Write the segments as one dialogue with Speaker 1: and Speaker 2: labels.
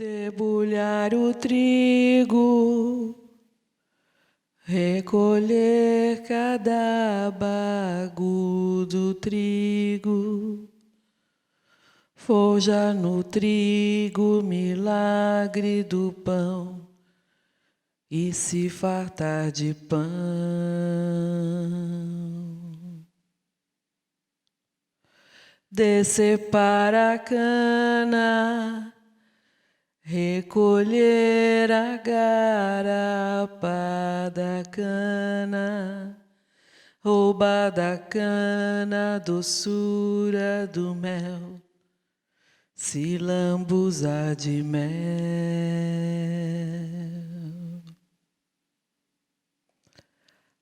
Speaker 1: Debulhar o trigo, recolher cada bago do trigo, forjar no trigo milagre do pão e se fartar de pão. Descer para a cana, recolher a garapa da cana, roubar da cana a doçura do mel, se lambuzar de mel.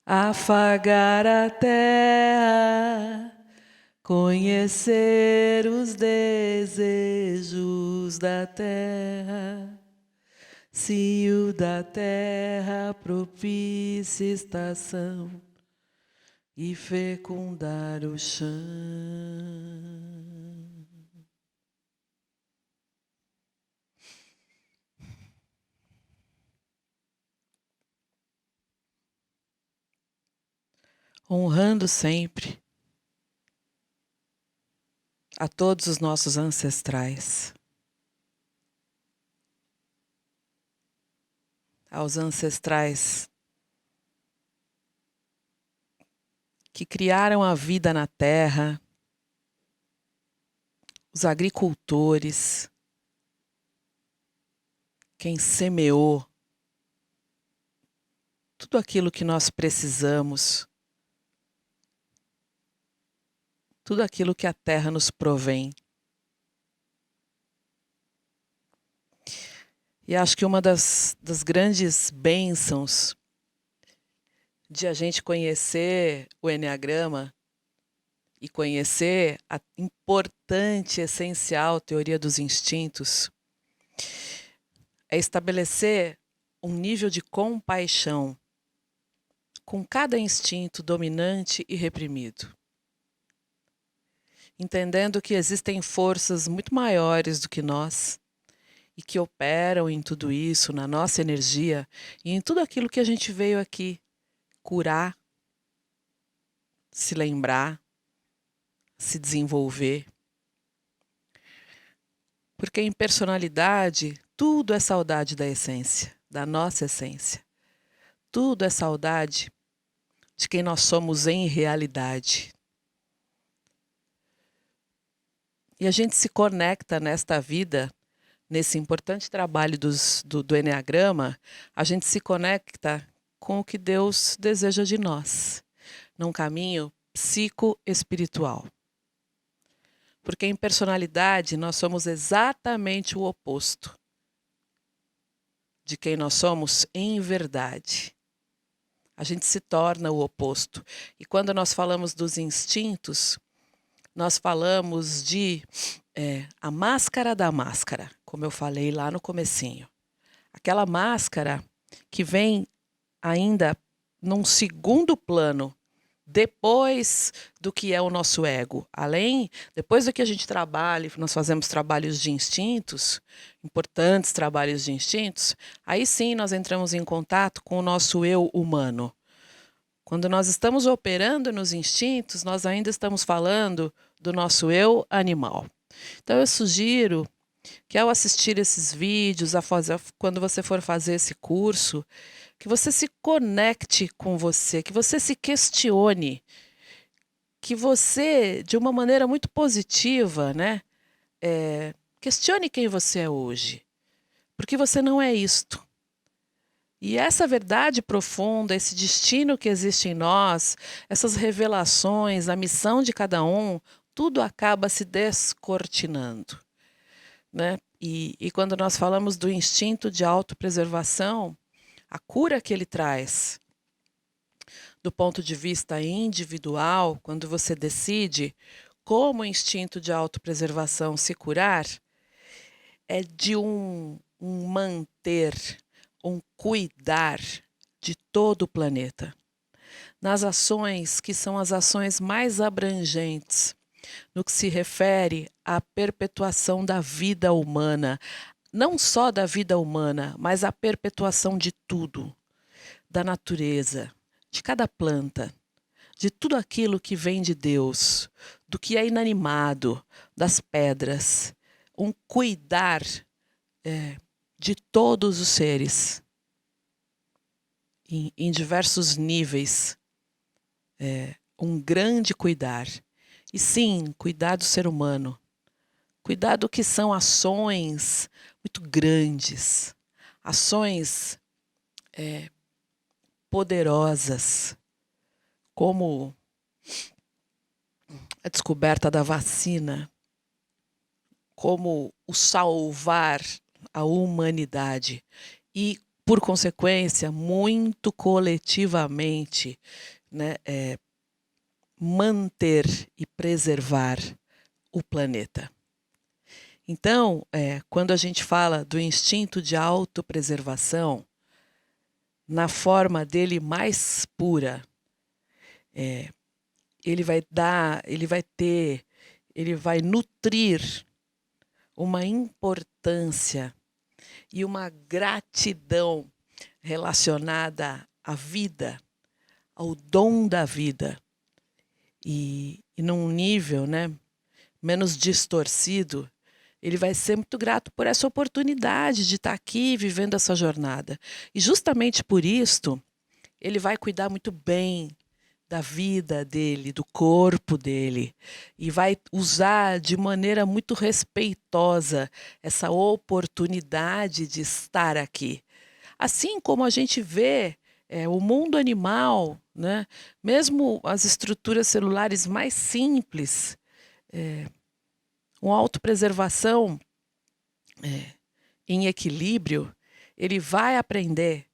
Speaker 1: Afagar a terra, conhecer os desejos da terra, cio da terra, propícia estação, e fecundar o chão. Honrando sempre a todos os nossos ancestrais, aos ancestrais que criaram a vida na terra, os agricultores, quem semeou tudo aquilo que nós precisamos, tudo aquilo que a terra nos provém. E acho que uma das grandes bênçãos de a gente conhecer o Eneagrama e conhecer a importante, essencial teoria dos instintos é estabelecer um nível de compaixão com cada instinto dominante e reprimido, entendendo que existem forças muito maiores do que nós e que operam em tudo isso, na nossa energia e em tudo aquilo que a gente veio aqui curar, se lembrar, se desenvolver. Porque em personalidade, tudo é saudade da essência, da nossa essência. Tudo é saudade de quem nós somos em realidade. E a gente se conecta nesta vida, nesse importante trabalho do Eneagrama, a gente se conecta com o que Deus deseja de nós, num caminho psicoespiritual. Porque em personalidade nós somos exatamente o oposto de quem nós somos em verdade. A gente se torna o oposto. E quando nós falamos dos instintos, nós falamos de a máscara da máscara, como eu falei lá no comecinho. Aquela máscara que vem ainda num segundo plano, depois do que é o nosso ego. Depois do que a gente trabalha, nós fazemos trabalhos de instintos, importantes trabalhos de instintos, aí sim nós entramos em contato com o nosso eu humano. Quando nós estamos operando nos instintos, nós ainda estamos falando do nosso eu animal. Então eu sugiro que ao assistir esses vídeos, quando você for fazer esse curso, que você se conecte com você, que você se questione, que você, de uma maneira muito positiva, questione quem você é hoje, porque você não é isto. E essa verdade profunda, esse destino que existe em nós, essas revelações, a missão de cada um, tudo acaba se descortinando, né? E quando nós falamos do instinto de autopreservação, a cura que ele traz, do ponto de vista individual, quando você decide como o instinto de autopreservação se curar, é de um manter, um cuidar de todo o planeta. Nas ações que são as ações mais abrangentes, no que se refere à perpetuação da vida humana, não só da vida humana, mas a perpetuação de tudo, da natureza, de cada planta, de tudo aquilo que vem de Deus, do que é inanimado, das pedras, um cuidar de todos os seres, em diversos níveis, um grande cuidar. E sim, cuidar do ser humano, cuidar do que são ações muito grandes, ações poderosas, como a descoberta da vacina, como o salvar a humanidade e, por consequência, muito coletivamente, né, manter e preservar o planeta. Então, quando a gente fala do instinto de autopreservação, na forma dele mais pura, ele vai nutrir uma importância e uma gratidão relacionada à vida, ao dom da vida, e num nível, né, menos distorcido, ele vai ser muito grato por essa oportunidade de estar aqui vivendo essa jornada. E justamente por isto, ele vai cuidar muito bem da vida dele, do corpo dele, e vai usar de maneira muito respeitosa essa oportunidade de estar aqui. Assim como a gente vê o mundo animal, né? Mesmo as estruturas celulares mais simples, uma autopreservação em equilíbrio, ele vai aprender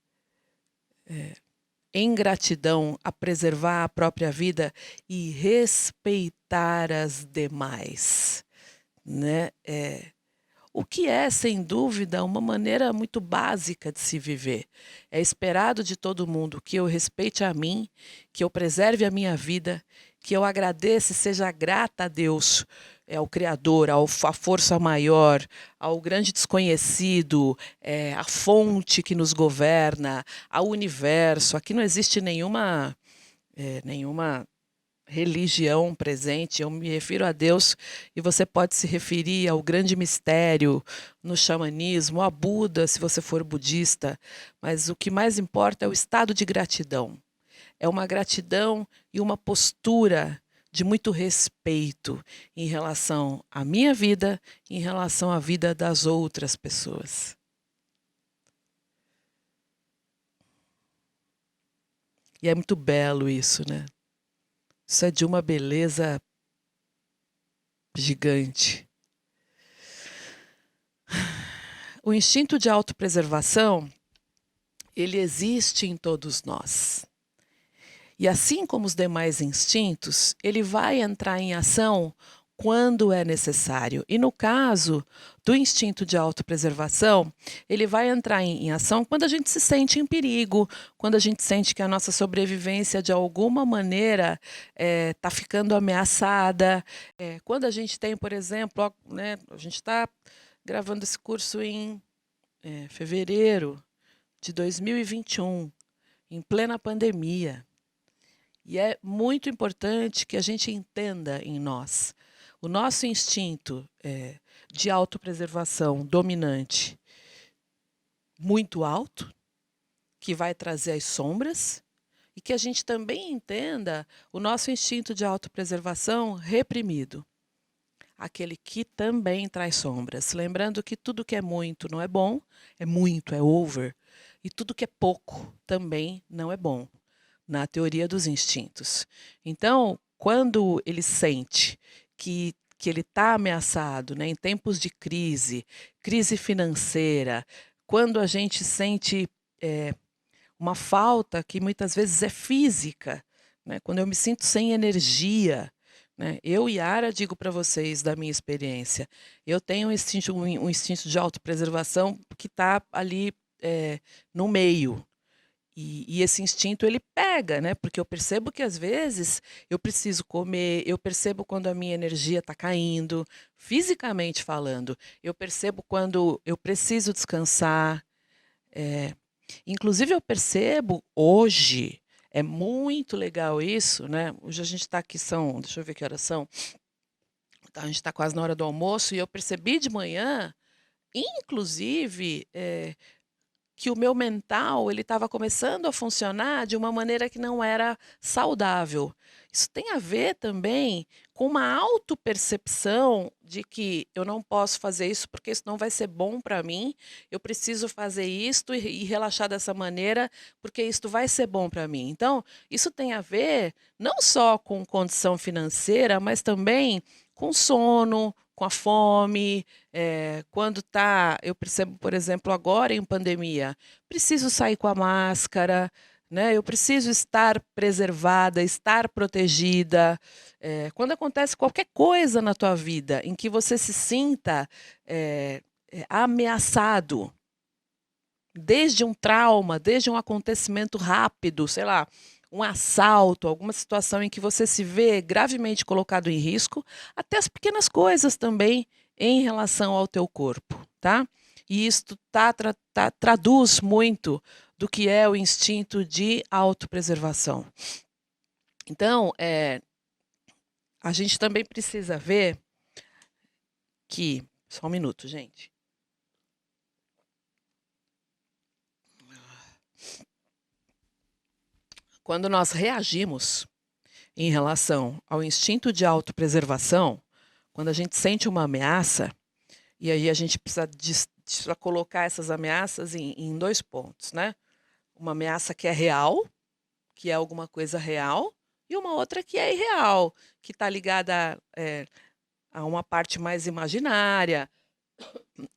Speaker 1: em gratidão a preservar a própria vida e respeitar as demais, né? O que é, sem dúvida, uma maneira muito básica de se viver. É esperado de todo mundo que eu respeite a mim, que eu preserve a minha vida, que eu agradeça e seja grata a Deus, ao Criador, à força maior, ao grande desconhecido, à fonte que nos governa, ao universo. Aqui não existe nenhuma religião presente, eu me refiro a Deus, e você pode se referir ao grande mistério no xamanismo, a Buda, se você for budista, mas o que mais importa é o estado de gratidão. É uma gratidão e uma postura de muito respeito em relação à minha vida, em relação à vida das outras pessoas. E é muito belo isso, né? Isso é de uma beleza gigante. O instinto de autopreservação, ele existe em todos nós. E assim como os demais instintos, ele vai entrar em ação quando é necessário. E no caso do instinto de autopreservação, ele vai entrar em ação quando a gente se sente em perigo, quando a gente sente que a nossa sobrevivência de alguma maneira está ficando ameaçada. Quando a gente tem, por exemplo, né, a gente está gravando esse curso em fevereiro de 2021, em plena pandemia. E é muito importante que a gente entenda em nós o nosso instinto de autopreservação dominante muito alto, que vai trazer as sombras, e que a gente também entenda o nosso instinto de autopreservação reprimido, aquele que também traz sombras. Lembrando que tudo que é muito não é bom, é muito, é over, e tudo que é pouco também não é bom, na teoria dos instintos. Então, quando ele sente que ele está ameaçado, né, em tempos de crise, crise financeira, quando a gente sente uma falta que muitas vezes é física, né, quando eu me sinto sem energia, né, eu, Yara, digo para vocês da minha experiência, eu tenho um instinto de autopreservação que está ali no meio. E esse instinto ele pega, né? Porque eu percebo que às vezes eu preciso comer, eu percebo quando a minha energia está caindo, fisicamente falando. Eu percebo quando eu preciso descansar. É, inclusive eu percebo hoje, é muito legal isso, né? Hoje a gente está aqui, deixa eu ver que horas são. A gente está quase na hora do almoço e eu percebi de manhã, inclusive, que o meu mental ele estava começando a funcionar de uma maneira que não era saudável. Isso tem a ver também com uma autopercepção de que eu não posso fazer isso porque isso não vai ser bom para mim, eu preciso fazer isto e relaxar dessa maneira porque isto vai ser bom para mim. Então, isso tem a ver não só com condição financeira, mas também com sono, com a fome, quando eu percebo, por exemplo, agora em pandemia, preciso sair com a máscara, né? Eu preciso estar preservada, estar protegida. Quando acontece qualquer coisa na tua vida em que você se sinta ameaçado, desde um trauma, desde um acontecimento rápido, sei lá, um assalto, alguma situação em que você se vê gravemente colocado em risco, até as pequenas coisas também em relação ao teu corpo, tá? E isto traduz muito do que é o instinto de autopreservação. Então, a gente também precisa ver que... Só um minuto, gente. Quando nós reagimos em relação ao instinto de autopreservação, quando a gente sente uma ameaça, e aí a gente precisa colocar essas ameaças em dois pontos, né? Uma ameaça que é real, que é alguma coisa real, e uma outra que é irreal, que está ligada a uma parte mais imaginária,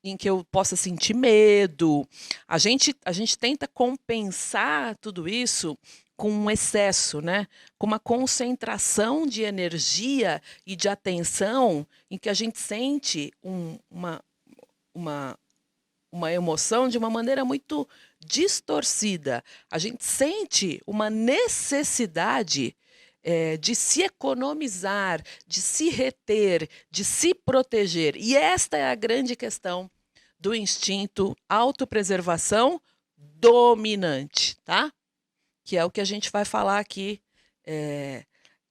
Speaker 1: em que eu possa sentir medo. A gente tenta compensar tudo isso com um excesso, né? Com uma concentração de energia e de atenção em que a gente sente uma emoção de uma maneira muito distorcida. A gente sente uma necessidade de se economizar, de se reter, de se proteger. E esta é a grande questão do instinto autopreservação dominante, tá? Que é o que a gente vai falar aqui.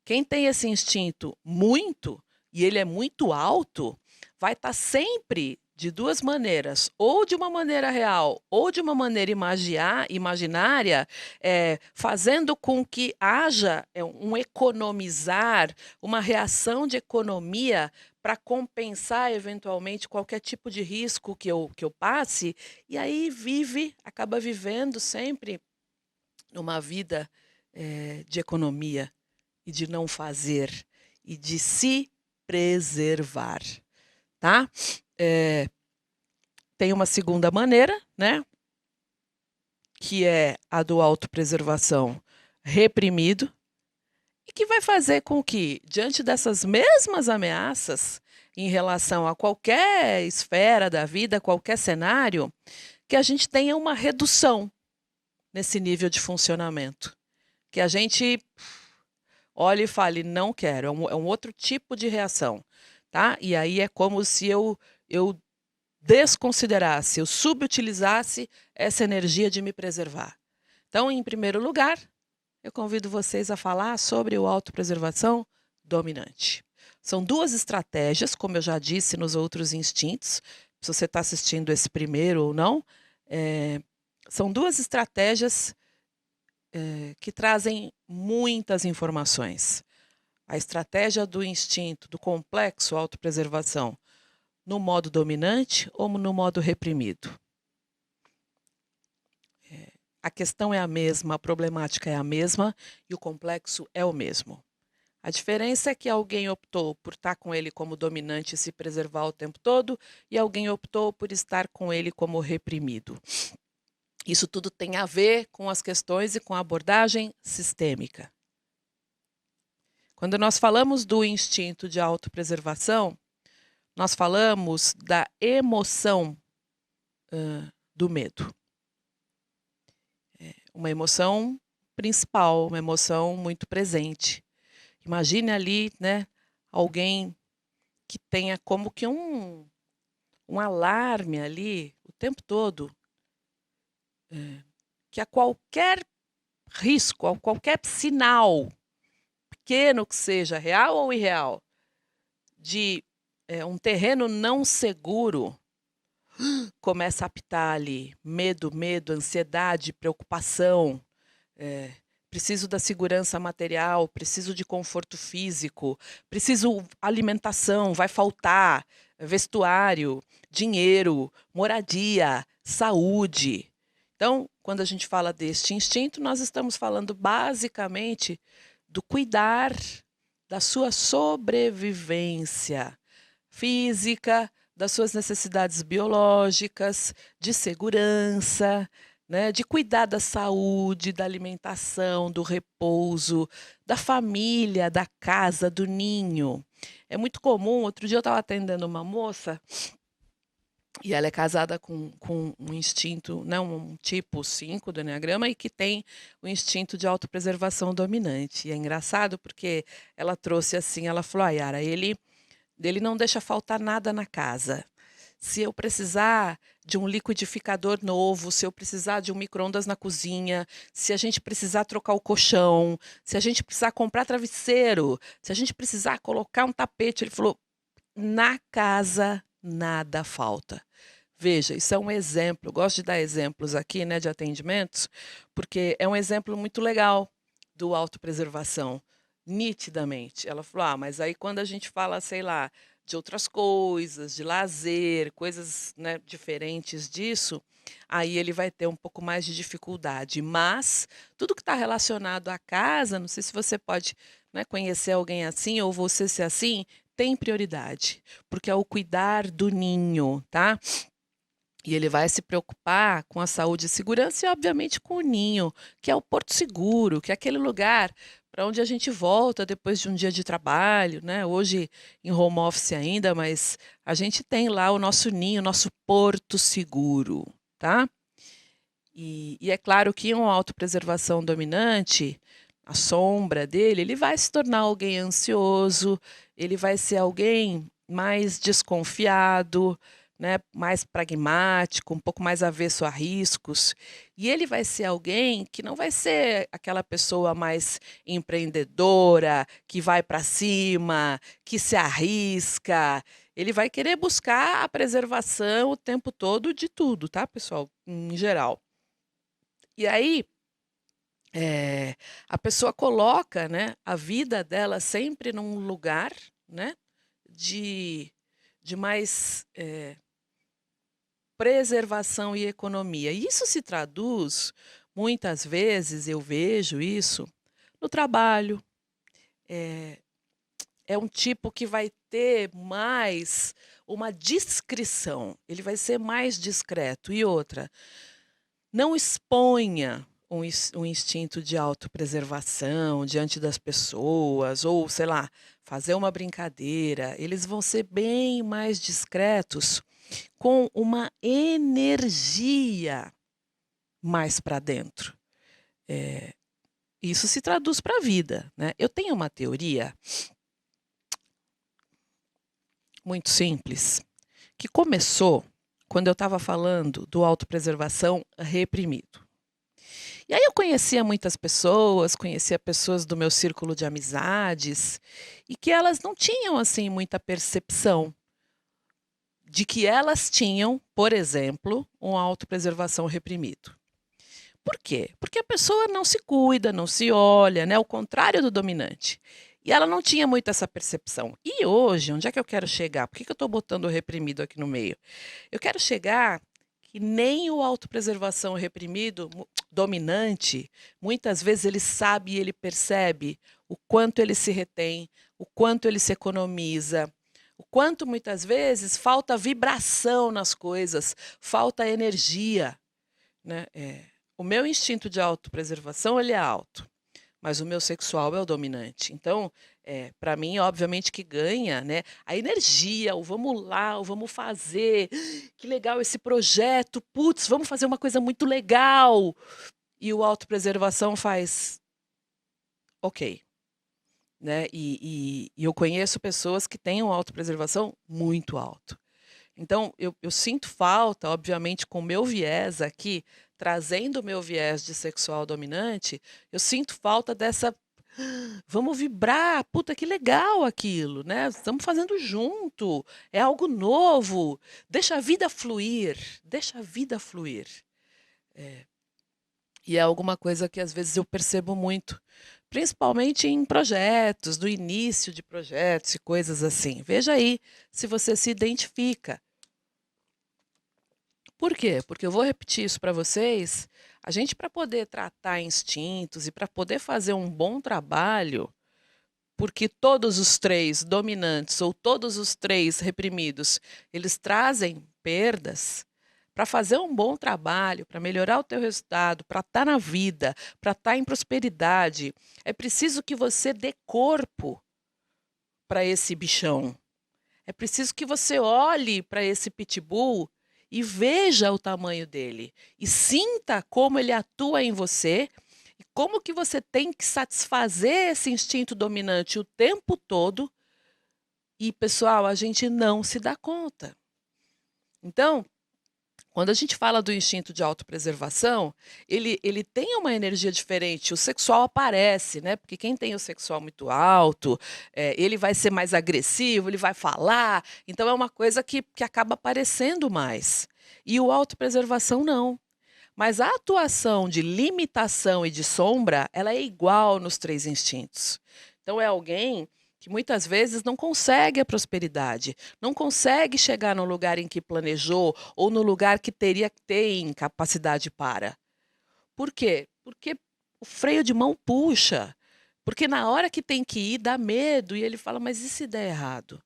Speaker 1: Quem tem esse instinto muito, e ele é muito alto, vai estar sempre de duas maneiras, ou de uma maneira real, ou de uma maneira imaginária, fazendo com que haja um economizar, uma reação de economia para compensar eventualmente qualquer tipo de risco que eu passe, e aí acaba vivendo sempre numa vida de economia e de não fazer e de se preservar, tá? Tem uma segunda maneira, né? Que é a do autopreservação reprimido e que vai fazer com que, diante dessas mesmas ameaças em relação a qualquer esfera da vida, qualquer cenário, que a gente tenha uma redução nesse nível de funcionamento. Que a gente olhe e fale, não quero, é um outro tipo de reação, tá? E aí é como se eu desconsiderasse, eu subutilizasse essa energia de me preservar. Então, em primeiro lugar, eu convido vocês a falar sobre o autopreservação dominante. São duas estratégias, como eu já disse nos outros instintos, se você está assistindo esse primeiro ou não, são duas estratégias que trazem muitas informações. A estratégia do instinto, do complexo autopreservação, no modo dominante ou no modo reprimido. A questão é a mesma, a problemática é a mesma e o complexo é o mesmo. A diferença é que alguém optou por estar com ele como dominante e se preservar o tempo todo e alguém optou por estar com ele como reprimido. Isso tudo tem a ver com as questões e com a abordagem sistêmica. Quando nós falamos do instinto de autopreservação, nós falamos da emoção do medo. uma emoção principal, uma emoção muito presente. Imagine ali, né, alguém que tenha como que um alarme ali o tempo todo, que a qualquer risco, a qualquer sinal, pequeno que seja, real ou irreal, de um terreno não seguro, começa a apitar ali. Medo, ansiedade, preocupação. Preciso da segurança material, preciso de conforto físico, preciso alimentação, vai faltar, vestuário, dinheiro, moradia, saúde. Então, quando a gente fala deste instinto, nós estamos falando basicamente do cuidar da sua sobrevivência física, das suas necessidades biológicas, de segurança, né, de cuidar da saúde, da alimentação, do repouso, da família, da casa, do ninho. É muito comum, outro dia eu estava atendendo uma moça e ela é casada com um instinto, né, um tipo 5 do Enneagrama e que tem o instinto de autopreservação dominante. E é engraçado porque ela trouxe assim, ela falou, Yara, ele não deixa faltar nada na casa. Se eu precisar de um liquidificador novo, se eu precisar de um micro-ondas na cozinha, se a gente precisar trocar o colchão, se a gente precisar comprar travesseiro, se a gente precisar colocar um tapete, ele falou, na casa nada falta. Veja, isso é um exemplo, eu gosto de dar exemplos aqui, né, de atendimentos, porque é um exemplo muito legal do autopreservação, nitidamente. Ela falou, mas aí quando a gente fala, sei lá, de outras coisas, de lazer, coisas, né, diferentes disso, aí ele vai ter um pouco mais de dificuldade. Mas tudo que está relacionado à casa, não sei se você pode, né, conhecer alguém assim ou você ser assim, tem prioridade, porque é o cuidar do ninho, tá? E ele vai se preocupar com a saúde e segurança e, obviamente, com o ninho, que é o porto seguro, que é aquele lugar para onde a gente volta depois de um dia de trabalho, né? Hoje em home office ainda, mas a gente tem lá o nosso ninho, nosso porto seguro, tá? E é claro que uma autopreservação dominante, a sombra dele, ele vai se tornar alguém ansioso, ele vai ser alguém mais desconfiado, né, mais pragmático, um pouco mais avesso a riscos. E ele vai ser alguém que não vai ser aquela pessoa mais empreendedora, que vai para cima, que se arrisca. Ele vai querer buscar a preservação o tempo todo de tudo, tá, pessoal? Em geral. E aí, a pessoa coloca, né, a vida dela sempre num lugar, né, de mais preservação e economia. E isso se traduz, muitas vezes, eu vejo isso, no trabalho. É um tipo que vai ter mais uma discrição, ele vai ser mais discreto. E outra, não exponha um instinto de autopreservação diante das pessoas, ou, sei lá, fazer uma brincadeira. Eles vão ser bem mais discretos, com uma energia mais para dentro. Isso se traduz para a vida, né? Eu tenho uma teoria muito simples, que começou quando eu estava falando do autopreservação reprimido. E aí eu conhecia muitas pessoas, conhecia pessoas do meu círculo de amizades, e que elas não tinham assim muita percepção de que elas tinham, por exemplo, uma autopreservação reprimido. Por quê? Porque a pessoa não se cuida, não se olha, né? O contrário do dominante. E ela não tinha muito essa percepção. E hoje, onde é que eu quero chegar? Por que eu estou botando o reprimido aqui no meio? Eu quero chegar que nem o autopreservação reprimido, dominante, muitas vezes ele sabe e ele percebe o quanto ele se retém, o quanto ele se economiza, o quanto muitas vezes falta vibração nas coisas, falta energia, né? O meu instinto de autopreservação ele é alto, mas o meu sexual é o dominante. Então, para mim, obviamente que ganha, né, a energia, o vamos lá, o vamos fazer, que legal esse projeto, putz, vamos fazer uma coisa muito legal. E o autopreservação faz ok. Né? E eu conheço pessoas que têm uma autopreservação muito alto. Então, eu sinto falta, obviamente, com o meu viés aqui, trazendo o meu viés de sexual dominante, eu sinto falta dessa. Vamos vibrar, puta que legal aquilo, né? Estamos fazendo junto, é algo novo. Deixa a vida fluir, deixa a vida fluir. E é alguma coisa que às vezes eu percebo muito, principalmente em projetos, no início de projetos e coisas assim. Veja aí se você se identifica. Por quê? Porque eu vou repetir isso para vocês. A gente, para poder tratar instintos e para poder fazer um bom trabalho, porque todos os três dominantes ou todos os três reprimidos, eles trazem perdas. Para fazer um bom trabalho, para melhorar o teu resultado, para estar na vida, para estar em prosperidade, é preciso que você dê corpo para esse bichão. É preciso que você olhe para esse pitbull e veja o tamanho dele e sinta como ele atua em você e como que você tem que satisfazer esse instinto dominante o tempo todo. E, pessoal, a gente não se dá conta. Então, quando a gente fala do instinto de autopreservação, ele tem uma energia diferente. O sexual aparece, né? Porque quem tem o sexual muito alto, ele vai ser mais agressivo, ele vai falar. Então é uma coisa que acaba aparecendo mais. E o autopreservação não. Mas a atuação de limitação e de sombra, ela é igual nos três instintos. Então é alguém que muitas vezes não consegue a prosperidade, não consegue chegar no lugar em que planejou ou no lugar que teria que ter capacidade para. Por quê? Porque o freio de mão puxa. Porque na hora que tem que ir, dá medo. E ele fala, mas e se der errado?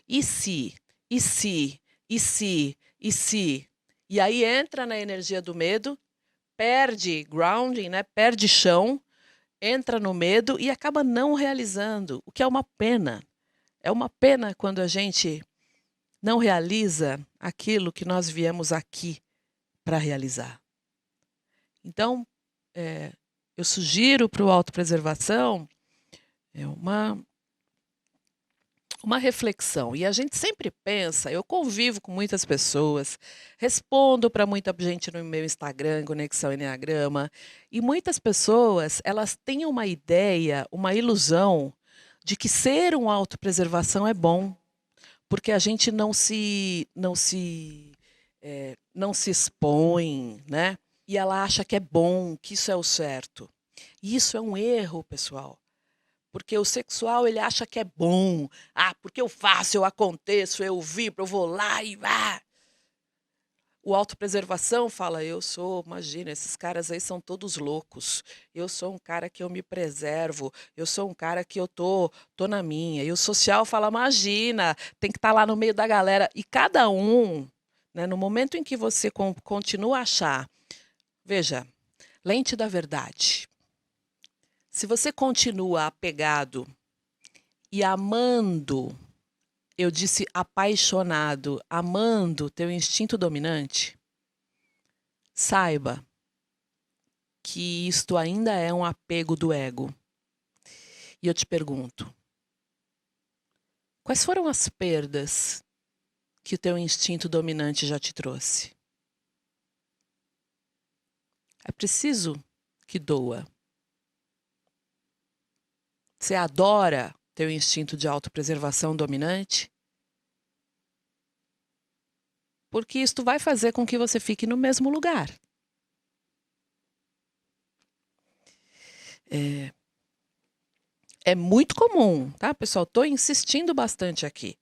Speaker 1: E se? E se? E se? E se? E aí entra na energia do medo, perde grounding, né? Perde chão, entra no medo e acaba não realizando, o que é uma pena. É uma pena quando a gente não realiza aquilo que nós viemos aqui para realizar. Então, eu sugiro para o autopreservação uma reflexão. E a gente sempre pensa, eu convivo com muitas pessoas, respondo para muita gente no meu Instagram, Conexão Enneagrama, e muitas pessoas, elas têm uma ideia, uma ilusão de que ser um autopreservação é bom, porque a gente não se expõe, né? E ela acha que é bom, que isso é o certo. E isso é um erro, pessoal. Porque o sexual, ele acha que é bom. Ah, porque eu faço, eu aconteço, eu vibro, eu vou lá e vá. O autopreservação fala, imagina, esses caras aí são todos loucos. Eu sou um cara que eu me preservo. Eu sou um cara que eu tô na minha. E o social fala, imagina, tem que estar lá no meio da galera. E cada um, né, no momento em que você continua a achar, veja, lente da verdade. Se você continua apegado e amando, eu disse apaixonado, amando teu instinto dominante, saiba que isto ainda é um apego do ego. E eu te pergunto, quais foram as perdas que o teu instinto dominante já te trouxe? É preciso que doa. Você adora teu instinto de autopreservação dominante? Porque isto vai fazer com que você fique no mesmo lugar. É muito comum, tá, pessoal? Estou insistindo bastante aqui.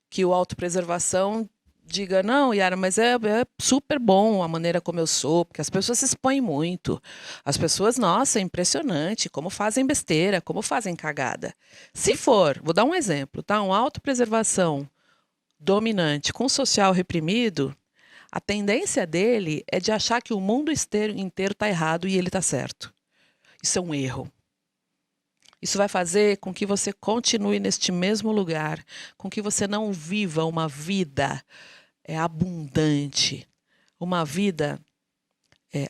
Speaker 1: Que o autopreservação diga, não, Yara, mas é super bom a maneira como eu sou, porque as pessoas se expõem muito. As pessoas, nossa, é impressionante como fazem besteira, como fazem cagada. Se for, vou dar um exemplo, tá? Uma autopreservação dominante com social reprimido, a tendência dele é de achar que o mundo inteiro está errado e ele está certo. Isso é um erro. Isso vai fazer com que você continue neste mesmo lugar, com que você não viva uma vida abundante, uma vida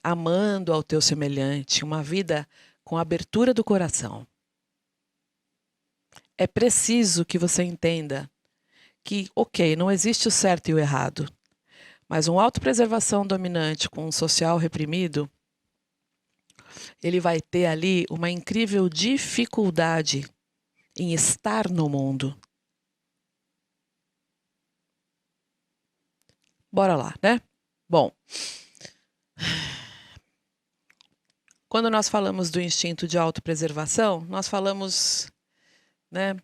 Speaker 1: amando ao teu semelhante, uma vida com abertura do coração. É preciso que você entenda que, ok, não existe o certo e o errado, mas uma autopreservação dominante com um social reprimido, ele vai ter ali uma incrível dificuldade em estar no mundo. Bora lá, né? Bom, quando nós falamos do instinto de autopreservação, nós falamos, né,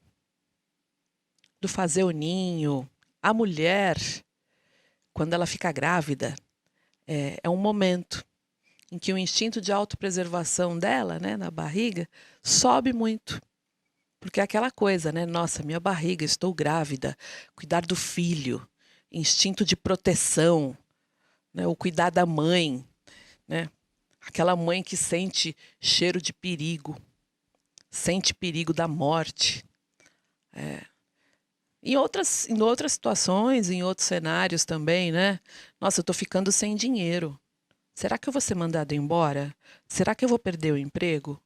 Speaker 1: do fazer o ninho. A mulher, quando ela fica grávida, é um momento em que o instinto de autopreservação dela, né, na barriga, sobe muito. Porque é aquela coisa, né? Nossa, minha barriga, estou grávida. Cuidar do filho, instinto de proteção, né? O cuidar da mãe, né? Aquela mãe que sente cheiro de perigo, sente perigo da morte. Em outras situações, em outros cenários também, né? Nossa, eu estou ficando sem dinheiro. Será que eu vou ser mandada embora? Será que eu vou perder o emprego?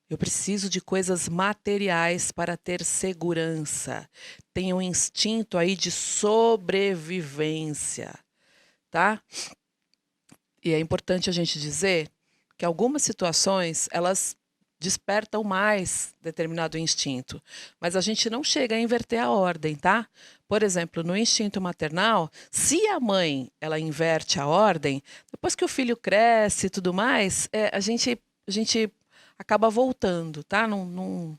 Speaker 1: Eu preciso de coisas materiais para ter segurança. Tenho um instinto aí de sobrevivência, tá? E é importante a gente dizer que algumas situações, elas despertam mais determinado instinto, mas a gente não chega a inverter a ordem, tá? Por exemplo, no instinto maternal, se a mãe, ela inverte a ordem, depois que o filho cresce e tudo mais, a gente acaba voltando, tá? Não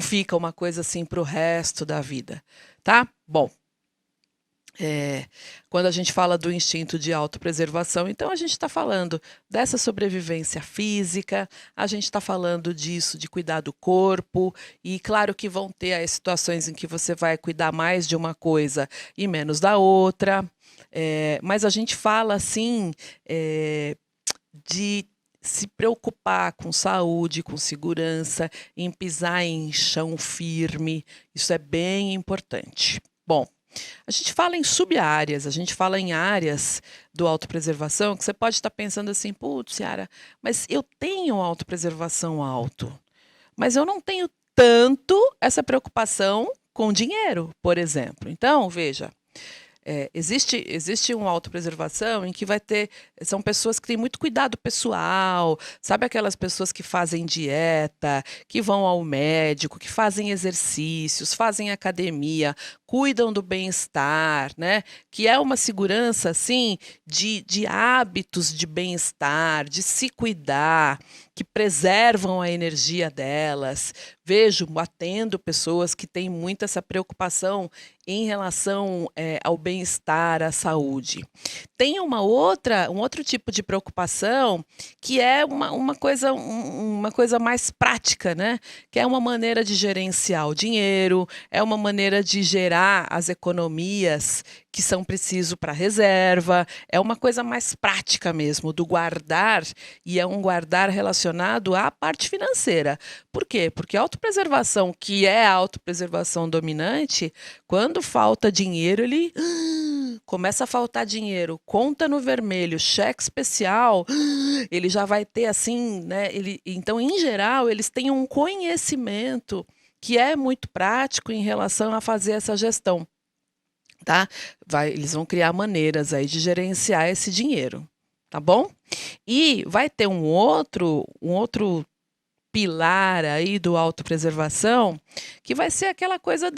Speaker 1: fica uma coisa assim para o resto da vida, tá? Bom, quando a gente fala do instinto de autopreservação, então a gente está falando dessa sobrevivência física, a gente está falando disso, de cuidar do corpo, e claro que vão ter as situações em que você vai cuidar mais de uma coisa e menos da outra, mas a gente fala assim de se preocupar com saúde, com segurança, em pisar em chão firme, isso é bem importante. Bom, a gente fala em sub-áreas, a gente fala em áreas do autopreservação que você pode estar pensando assim, putz, Ciara, mas eu tenho autopreservação alto, mas eu não tenho tanto essa preocupação com dinheiro, por exemplo. Então, veja, existe uma autopreservação em que vai ter. São pessoas que têm muito cuidado pessoal, sabe aquelas pessoas que fazem dieta, que vão ao médico, que fazem exercícios, fazem academia, cuidam do bem-estar, né? Que é uma segurança, assim, de hábitos de bem-estar, de se cuidar, que preservam a energia delas. Vejo, atendo pessoas que têm muito essa preocupação em relação ao bem-estar, à saúde. Tem um outro tipo de preocupação que é uma coisa mais prática, né? Que é uma maneira de gerenciar o dinheiro, é uma maneira de gerar as economias que são preciso para reserva, é uma coisa mais prática mesmo, do guardar, e é um guardar relacionado à parte financeira. Por quê? Porque a autopreservação, que é a autopreservação dominante, quando falta dinheiro, ele começa a faltar dinheiro, conta no vermelho, cheque especial, ele já vai ter assim, né? Então, em geral, eles têm um conhecimento que é muito prático em relação a fazer essa gestão, tá? Eles vão criar maneiras aí de gerenciar esse dinheiro, tá bom? E vai ter um outro pilar aí do autopreservação, que vai ser aquela coisa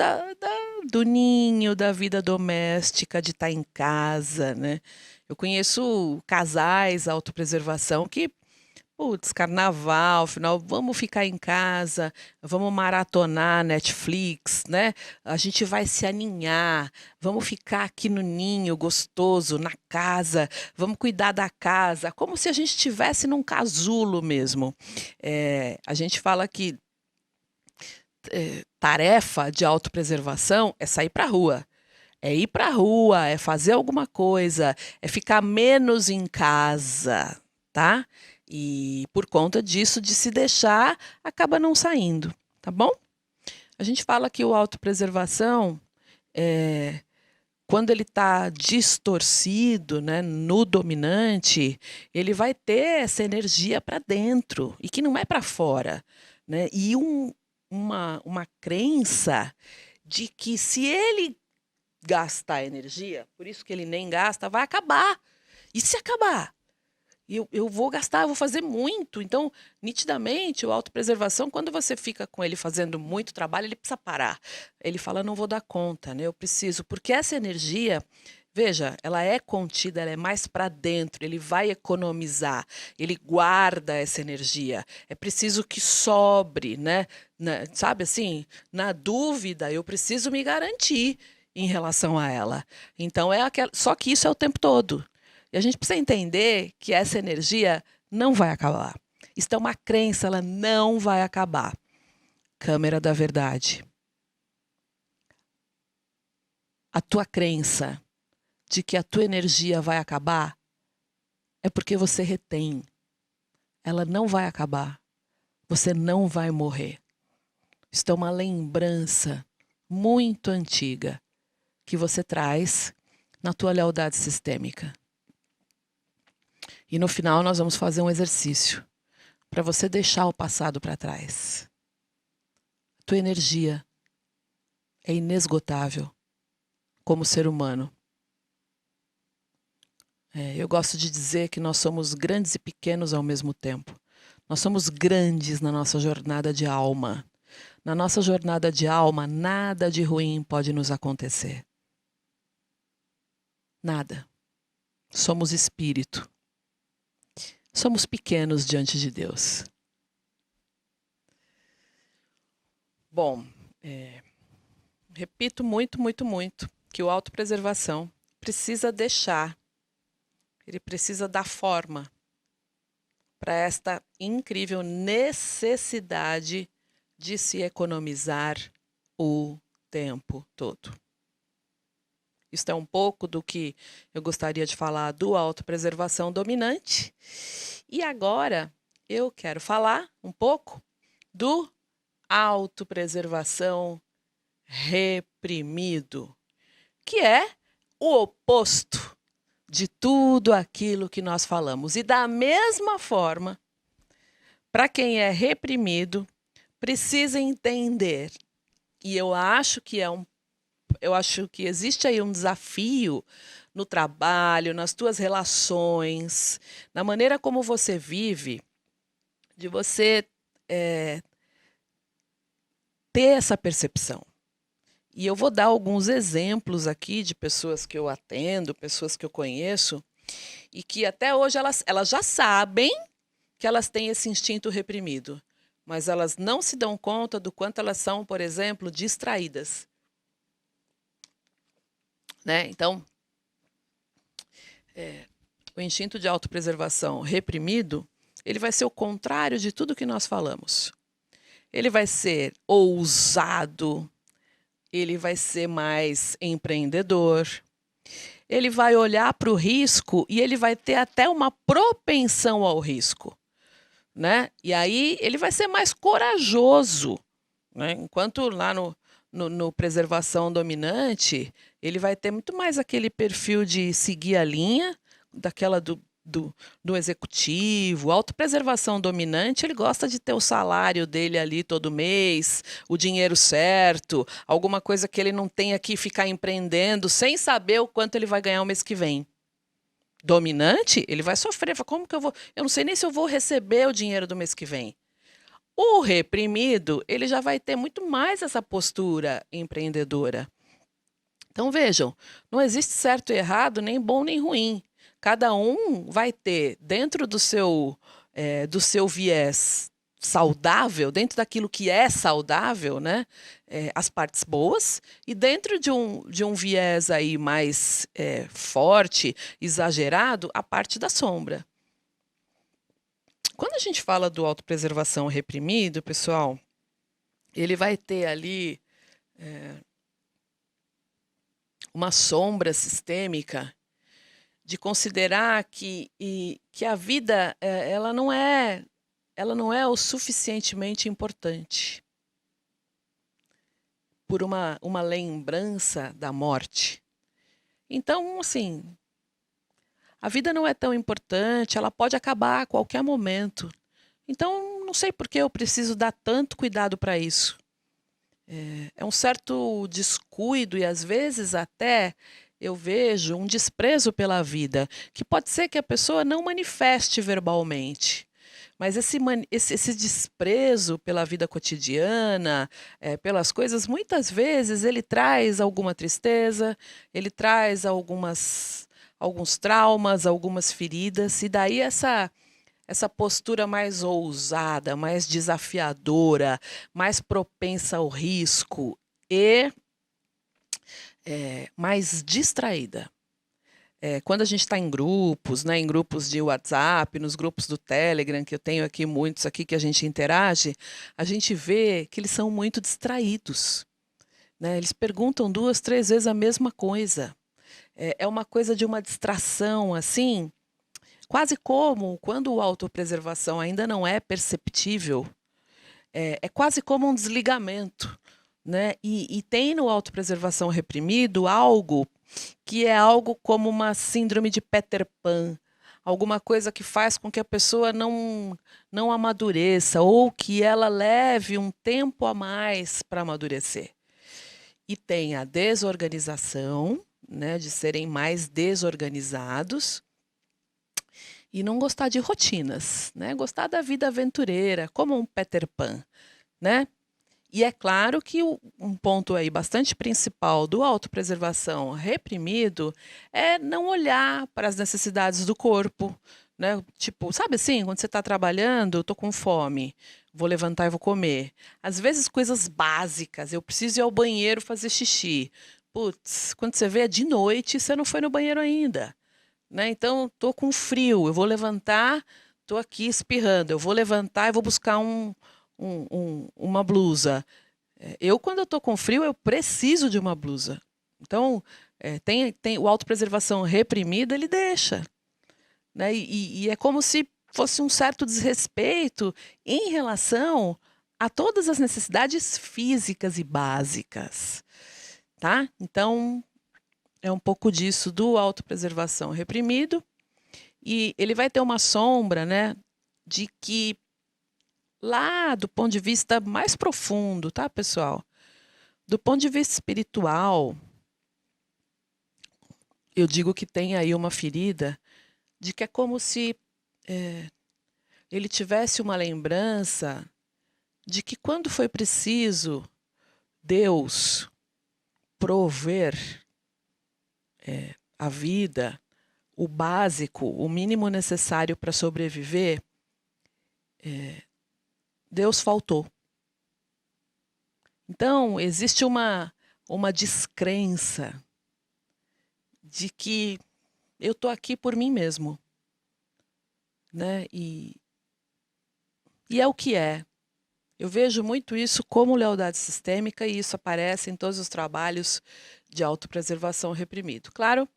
Speaker 1: do ninho, da vida doméstica, de estar em casa, né? Eu conheço casais autopreservação que, putz, carnaval, final, vamos ficar em casa, vamos maratonar Netflix, né? A gente vai se aninhar, vamos ficar aqui no ninho gostoso, na casa, vamos cuidar da casa, como se a gente estivesse num casulo mesmo. A gente fala que tarefa de autopreservação é sair para a rua. É ir para a rua, é fazer alguma coisa, é ficar menos em casa, tá? E por conta disso, de se deixar, acaba não saindo, tá bom? A gente fala que o autopreservação, quando ele está distorcido, né, no dominante, ele vai ter essa energia para dentro e que não é para fora, né? E uma crença de que se ele gastar energia, por isso que ele nem gasta, vai acabar. E se acabar? Eu vou gastar, eu vou fazer muito. Então, nitidamente, o autopreservação, quando você fica com ele fazendo muito trabalho, ele precisa parar. Ele fala, não vou dar conta, né? Eu preciso. Porque essa energia, veja, ela é contida, ela é mais para dentro, ele vai economizar, ele guarda essa energia. É preciso que sobre, né? Sabe assim, na dúvida, eu preciso me garantir em relação a ela. Então, só que isso é o tempo todo. E a gente precisa entender que essa energia não vai acabar. Isso é uma crença, ela não vai acabar. Câmera da verdade. A tua crença de que a tua energia vai acabar é porque você retém. Ela não vai acabar. Você não vai morrer. Isso é uma lembrança muito antiga que você traz na tua lealdade sistêmica. E no final nós vamos fazer um exercício para você deixar o passado para trás. A tua energia é inesgotável como ser humano. Eu gosto de dizer que nós somos grandes e pequenos ao mesmo tempo. Nós somos grandes na nossa jornada de alma. Na nossa jornada de alma, nada de ruim pode nos acontecer. Nada. Somos espírito. Somos pequenos diante de Deus. Bom, repito muito, muito, muito que o autopreservação precisa deixar, ele precisa dar forma para esta incrível necessidade de se economizar o tempo todo. Isso é um pouco do que eu gostaria de falar do autopreservação dominante. E agora eu quero falar um pouco do autopreservação reprimido, que é o oposto de tudo aquilo que nós falamos. E da mesma forma, para quem é reprimido, precisa entender. E eu acho que existe aí um desafio no trabalho, nas tuas relações, na maneira como você vive, de você ter essa percepção. E eu vou dar alguns exemplos aqui de pessoas que eu atendo, pessoas que eu conheço, e que até hoje elas já sabem que elas têm esse instinto reprimido, mas elas não se dão conta do quanto elas são, por exemplo, distraídas. Né? Então, o instinto de autopreservação reprimido, ele vai ser o contrário de tudo que nós falamos. Ele vai ser ousado, ele vai ser mais empreendedor, ele vai olhar para o risco e ele vai ter até uma propensão ao risco. Né? E aí ele vai ser mais corajoso. Né? Enquanto lá no preservação dominante, ele vai ter muito mais aquele perfil de seguir a linha, daquela do executivo. A autopreservação dominante, ele gosta de ter o salário dele ali todo mês, o dinheiro certo, alguma coisa que ele não tenha que ficar empreendendo sem saber o quanto ele vai ganhar o mês que vem. Dominante, ele vai sofrer. Como que eu vou? Eu não sei nem se eu vou receber o dinheiro do mês que vem. O reprimido, ele já vai ter muito mais essa postura empreendedora. Então vejam, não existe certo e errado, nem bom nem ruim. Cada um vai ter dentro do seu viés saudável, dentro daquilo que é saudável, né, as partes boas, e dentro de um viés aí mais forte, exagerado, a parte da sombra. Quando a gente fala do autopreservação reprimido, pessoal, ele vai ter ali uma sombra sistêmica de considerar que a vida ela não é o suficientemente importante por uma lembrança da morte. Então, assim, a vida não é tão importante, ela pode acabar a qualquer momento. Então, não sei por que eu preciso dar tanto cuidado para isso. É um certo descuido e às vezes até eu vejo um desprezo pela vida, que pode ser que a pessoa não manifeste verbalmente. Mas esse desprezo pela vida cotidiana, pelas coisas, muitas vezes ele traz alguma tristeza, ele traz alguns traumas, algumas feridas, e daí essa postura mais ousada, mais desafiadora, mais propensa ao risco e mais distraída. Quando a gente está em grupos, né, em grupos de WhatsApp, nos grupos do Telegram, que eu tenho aqui muitos aqui que a gente interage, a gente vê que eles são muito distraídos. Né? Eles perguntam 2, 3 vezes a mesma coisa. É uma coisa de uma distração, assim, quase como quando a autopreservação ainda não é perceptível, é quase como um desligamento. Né? E tem no autopreservação reprimido algo que é algo como uma síndrome de Peter Pan, alguma coisa que faz com que a pessoa não amadureça ou que ela leve um tempo a mais para amadurecer. E tem a desorganização, né, de serem mais desorganizados e não gostar de rotinas, né, gostar da vida aventureira, como um Peter Pan, né? E é claro que um ponto aí bastante principal do autopreservação reprimido é não olhar para as necessidades do corpo, né? Tipo, sabe assim, quando você está trabalhando, estou com fome, vou levantar e vou comer. Às vezes coisas básicas, eu preciso ir ao banheiro fazer xixi. Putz, quando você vê é de noite, você não foi no banheiro ainda, né? Então, estou com frio, eu vou levantar, estou aqui espirrando, eu vou levantar e vou buscar uma blusa. Eu, quando eu estou com frio, eu preciso de uma blusa. Então, tem o autopreservação reprimida, ele deixa. Né? E é como se fosse um certo desrespeito em relação a todas as necessidades físicas e básicas. Tá? Então, é um pouco disso do autopreservação reprimido. E ele vai ter uma sombra, né, de que lá do ponto de vista mais profundo, tá, pessoal? Do ponto de vista espiritual, eu digo que tem aí uma ferida de que é como se ele tivesse uma lembrança de que quando foi preciso Deus prover a vida, o básico, o mínimo necessário para sobreviver, Deus faltou. Então, existe uma descrença de que eu estou aqui por mim mesmo. Né? E é o que é. Eu vejo muito isso como lealdade sistêmica e isso aparece em todos os trabalhos de autopreservação reprimido. Claro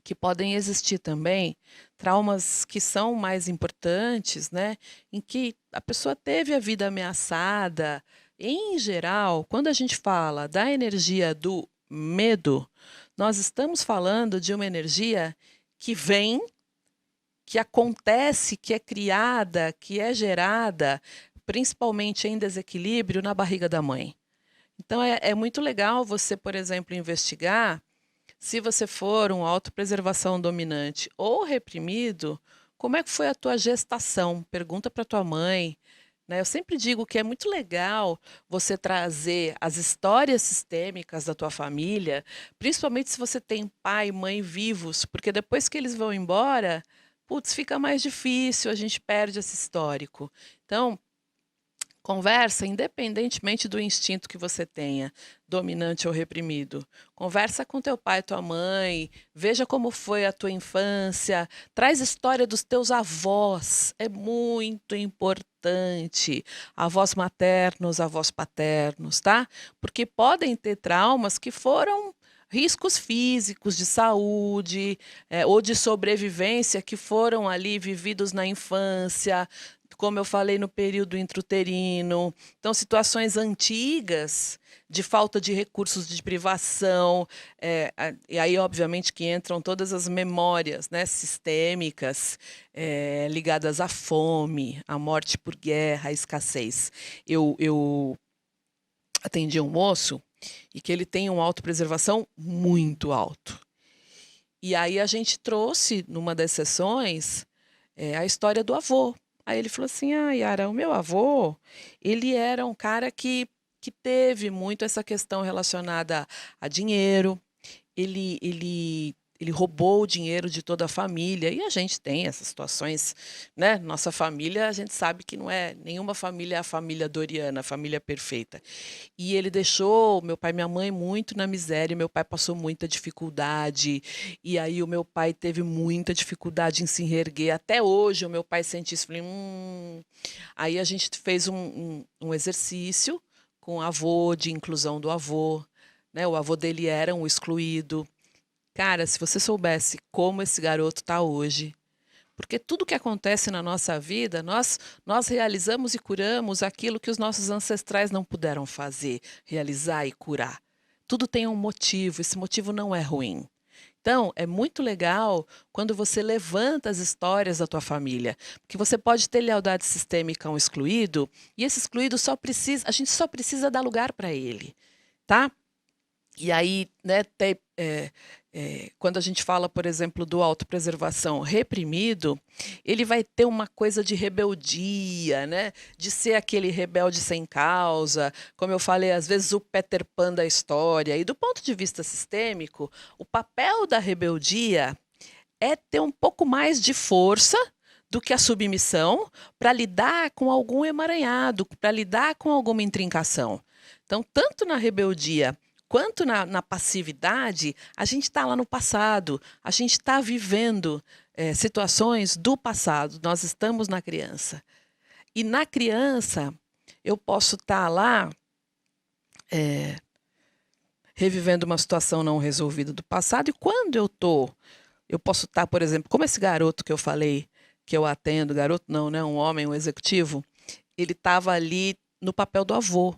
Speaker 1: que podem existir também traumas que são mais importantes, né? Em que a pessoa teve a vida ameaçada. Em geral, quando a gente fala da energia do medo, nós estamos falando de uma energia que vem, que acontece, que é criada, que é gerada, principalmente em desequilíbrio na barriga da mãe. Então, é muito legal você, por exemplo, investigar se você for um autopreservação dominante ou reprimido, como é que foi a tua gestação? Pergunta para tua mãe. Né? Eu sempre digo que é muito legal você trazer as histórias sistêmicas da tua família, principalmente se você tem pai e mãe vivos, porque depois que eles vão embora, putz, fica mais difícil, a gente perde esse histórico. Então, conversa, independentemente do instinto que você tenha, dominante ou reprimido. Conversa com teu pai e tua mãe, veja como foi a tua infância, traz história dos teus avós, é muito importante. Avós maternos, avós paternos, tá? Porque podem ter traumas que foram riscos físicos, de saúde, ou de sobrevivência que foram ali vividos na infância, como eu falei, no período intrauterino. Então, situações antigas de falta de recursos de privação, e aí, obviamente, que entram todas as memórias, né, sistêmicas, ligadas à fome, à morte por guerra, à escassez. Eu atendi um moço e que ele tem uma autopreservação muito alto. E aí a gente trouxe, numa das sessões, a história do avô. Aí ele falou assim, Yara, o meu avô, ele era um cara que teve muito essa questão relacionada a dinheiro, ele roubou o dinheiro de toda a família, e a gente tem essas situações, né? Nossa família, a gente sabe que não é nenhuma família, a família Doriana, a família perfeita. E ele deixou meu pai e minha mãe muito na miséria, meu pai passou muita dificuldade, e aí o meu pai teve muita dificuldade em se reerguer. Até hoje o meu pai sente isso. Falei, Aí a gente fez um exercício com o avô, de inclusão do avô, né? O avô dele era um excluído. Cara, se você soubesse como esse garoto está hoje, porque tudo que acontece na nossa vida, nós realizamos e curamos aquilo que os nossos ancestrais não puderam fazer, realizar e curar. Tudo tem um motivo, esse motivo não é ruim. Então, é muito legal quando você levanta as histórias da tua família, porque você pode ter lealdade sistêmica a um excluído, e esse excluído a gente só precisa dar lugar para ele, tá? E aí, né, quando a gente fala, por exemplo, do autopreservação reprimido, ele vai ter uma coisa de rebeldia, né? De ser aquele rebelde sem causa, como eu falei, às vezes o Peter Pan da história. E do ponto de vista sistêmico, o papel da rebeldia é ter um pouco mais de força do que a submissão para lidar com algum emaranhado, para lidar com alguma intrincação. Então, tanto na rebeldia quanto na passividade, a gente está lá no passado, a gente está vivendo situações do passado, nós estamos na criança. E na criança, eu posso estar lá revivendo uma situação não resolvida do passado, e quando eu posso estar, por exemplo, como esse garoto que eu falei, que eu atendo, garoto não, né, um homem, um executivo, ele estava ali no papel do avô.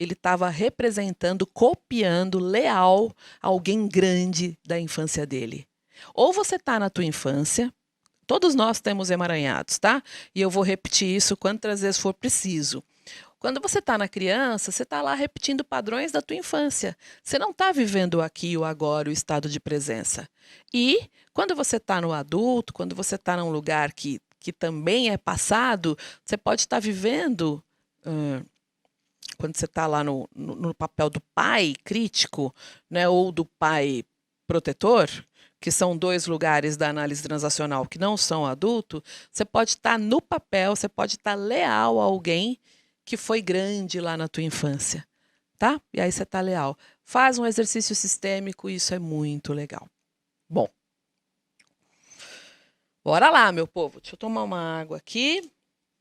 Speaker 1: Ele estava representando, copiando, leal a alguém grande da infância dele. Ou você está na tua infância, todos nós temos emaranhados, tá? E eu vou repetir isso quantas vezes for preciso. Quando você está na criança, você está lá repetindo padrões da tua infância. Você não está vivendo o aqui e o agora, o estado de presença. E quando você está no adulto, quando você está num lugar que também é passado, você pode estar vivendo... quando você está lá no papel do pai crítico, né, ou do pai protetor, que são dois lugares da análise transacional que não são adulto, você pode estar no papel, você pode estar leal a alguém que foi grande lá na tua infância, tá? E aí você está leal. Faz um exercício sistêmico, isso é muito legal. Bom, bora lá, meu povo. Deixa eu tomar uma água aqui.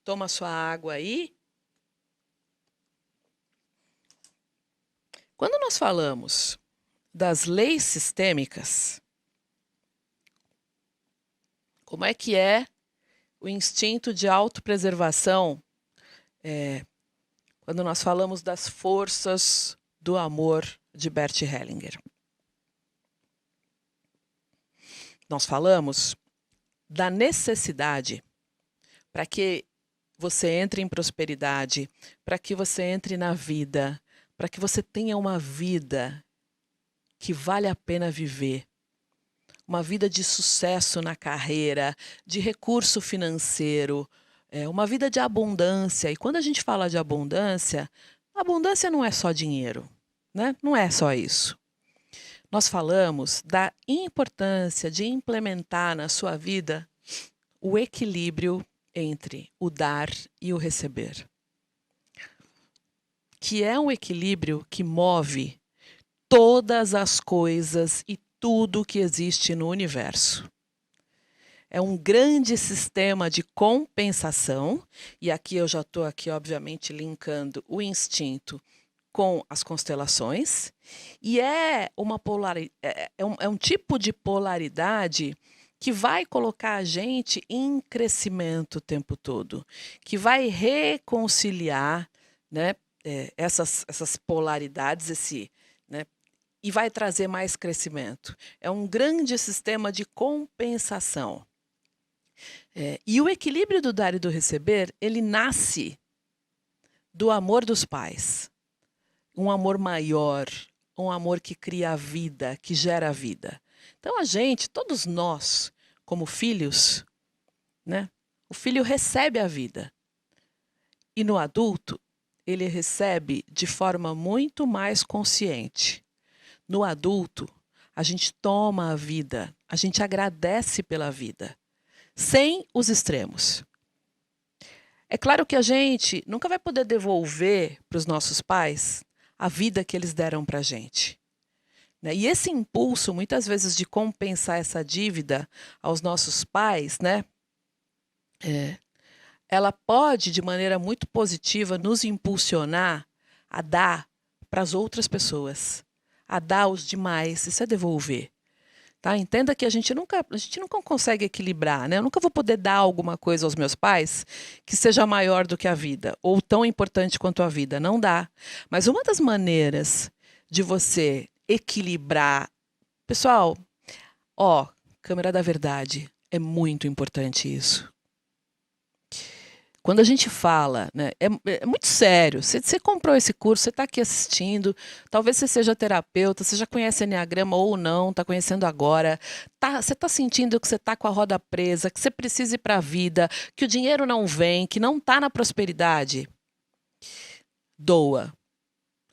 Speaker 1: Toma sua água aí. Quando nós falamos das leis sistêmicas, como é que é o instinto de autopreservação quando nós falamos das forças do amor de Bert Hellinger? Nós falamos da necessidade para que você entre em prosperidade, para que você entre na vida, para que você tenha uma vida que vale a pena viver. Uma vida de sucesso na carreira, de recurso financeiro, uma vida de abundância. E quando a gente fala de abundância, abundância não é só dinheiro, né? Não é só isso. Nós falamos da importância de implementar na sua vida o equilíbrio entre o dar e o receber. Que é um equilíbrio que move todas as coisas e tudo que existe no universo. É um grande sistema de compensação, e aqui eu já estou aqui, obviamente, linkando o instinto com as constelações e é um tipo de polaridade que vai colocar a gente em crescimento o tempo todo, que vai reconciliar, né, essas polaridades, né, e vai trazer mais crescimento. É um grande sistema de compensação. E o equilíbrio do dar e do receber, ele nasce do amor dos pais. Um amor maior, um amor que cria a vida, que gera a vida. Então a gente, todos nós, como filhos, né? O filho recebe a vida. E no adulto, ele recebe de forma muito mais consciente. No adulto, a gente toma a vida, a gente agradece pela vida, sem os extremos. É claro que a gente nunca vai poder devolver para os nossos pais a vida que eles deram para a gente, né? E esse impulso, muitas vezes, de compensar essa dívida aos nossos pais, né? Ela pode, de maneira muito positiva, nos impulsionar a dar para as outras pessoas, a dar os demais. Isso é devolver. Tá? Entenda que a gente nunca consegue equilibrar, né? Eu nunca vou poder dar alguma coisa aos meus pais que seja maior do que a vida, ou tão importante quanto a vida. Não dá. Mas uma das maneiras de você equilibrar... Pessoal, câmera da verdade, é muito importante isso. Quando a gente fala, né, é muito sério. Você comprou esse curso, você está aqui assistindo, talvez você seja terapeuta, você já conhece Enneagrama ou não, está conhecendo agora. Você está sentindo que você está com a roda presa, que você precisa ir para a vida, que o dinheiro não vem, que não está na prosperidade. Doa.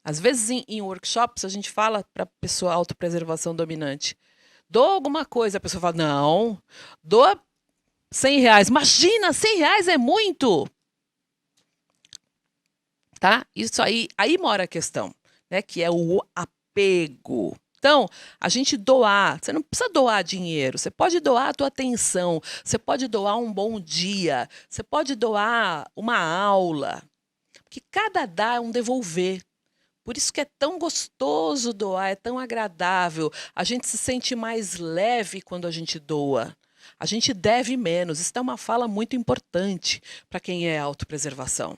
Speaker 1: Às vezes em workshops a gente fala para a pessoa autopreservação dominante. Doa alguma coisa, a pessoa fala, não, doa R$100. Imagina, R$100 é muito. Tá? Isso aí mora a questão, né? Que é o apego. Então, a gente doar, você não precisa doar dinheiro, você pode doar a tua atenção, você pode doar um bom dia, você pode doar uma aula. Porque cada dar é um devolver. Por isso que é tão gostoso doar, é tão agradável. A gente se sente mais leve quando a gente doa. A gente deve menos. Isso é uma fala muito importante para quem é autopreservação.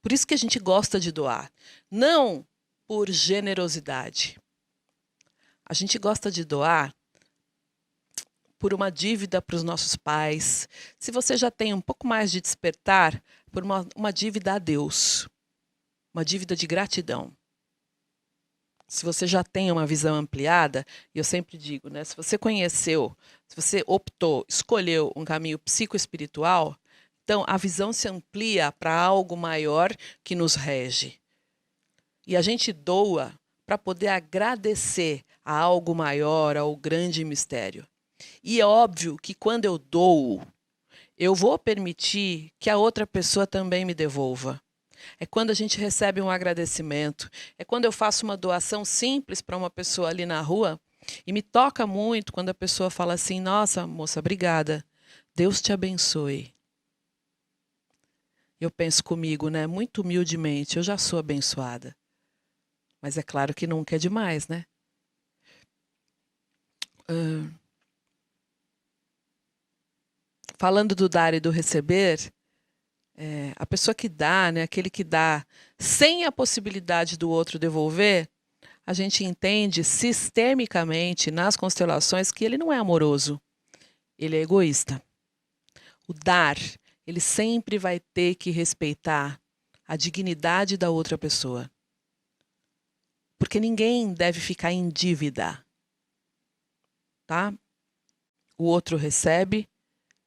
Speaker 1: Por isso que a gente gosta de doar. Não por generosidade. A gente gosta de doar por uma dívida para os nossos pais. Se você já tem um pouco mais de despertar, por uma dívida a Deus. Uma dívida de gratidão. Se você já tem uma visão ampliada, e eu sempre digo, né, se você escolheu um caminho psicoespiritual, então a visão se amplia para algo maior que nos rege. E a gente doa para poder agradecer a algo maior, ao grande mistério. E é óbvio que quando eu dou, eu vou permitir que a outra pessoa também me devolva. É quando a gente recebe um agradecimento. É quando eu faço uma doação simples para uma pessoa ali na rua. E me toca muito quando a pessoa fala assim, nossa, moça, obrigada. Deus te abençoe. Eu penso comigo, né, muito humildemente, eu já sou abençoada. Mas é claro que nunca é demais, né? Falando do dar e do receber... a pessoa que dá, né, aquele que dá sem a possibilidade do outro devolver, a gente entende sistemicamente nas constelações que ele não é amoroso, ele é egoísta. O dar, ele sempre vai ter que respeitar a dignidade da outra pessoa. Porque ninguém deve ficar em dívida. Tá? O outro recebe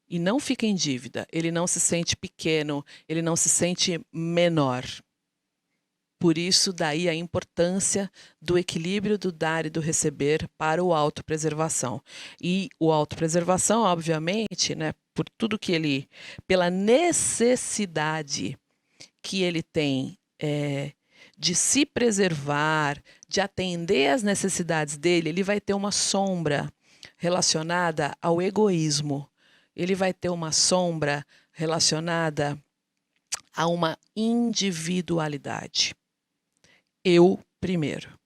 Speaker 1: e não fica em dívida. Ele não se sente pequeno, ele não se sente menor. Por isso, daí a importância do equilíbrio do dar e do receber para o autopreservação. E o autopreservação, obviamente, né, por tudo que ele, pela necessidade que ele tem de se preservar, de atender às necessidades dele, ele vai ter uma sombra relacionada ao egoísmo. Ele vai ter uma sombra relacionada a uma individualidade. eu primeiro.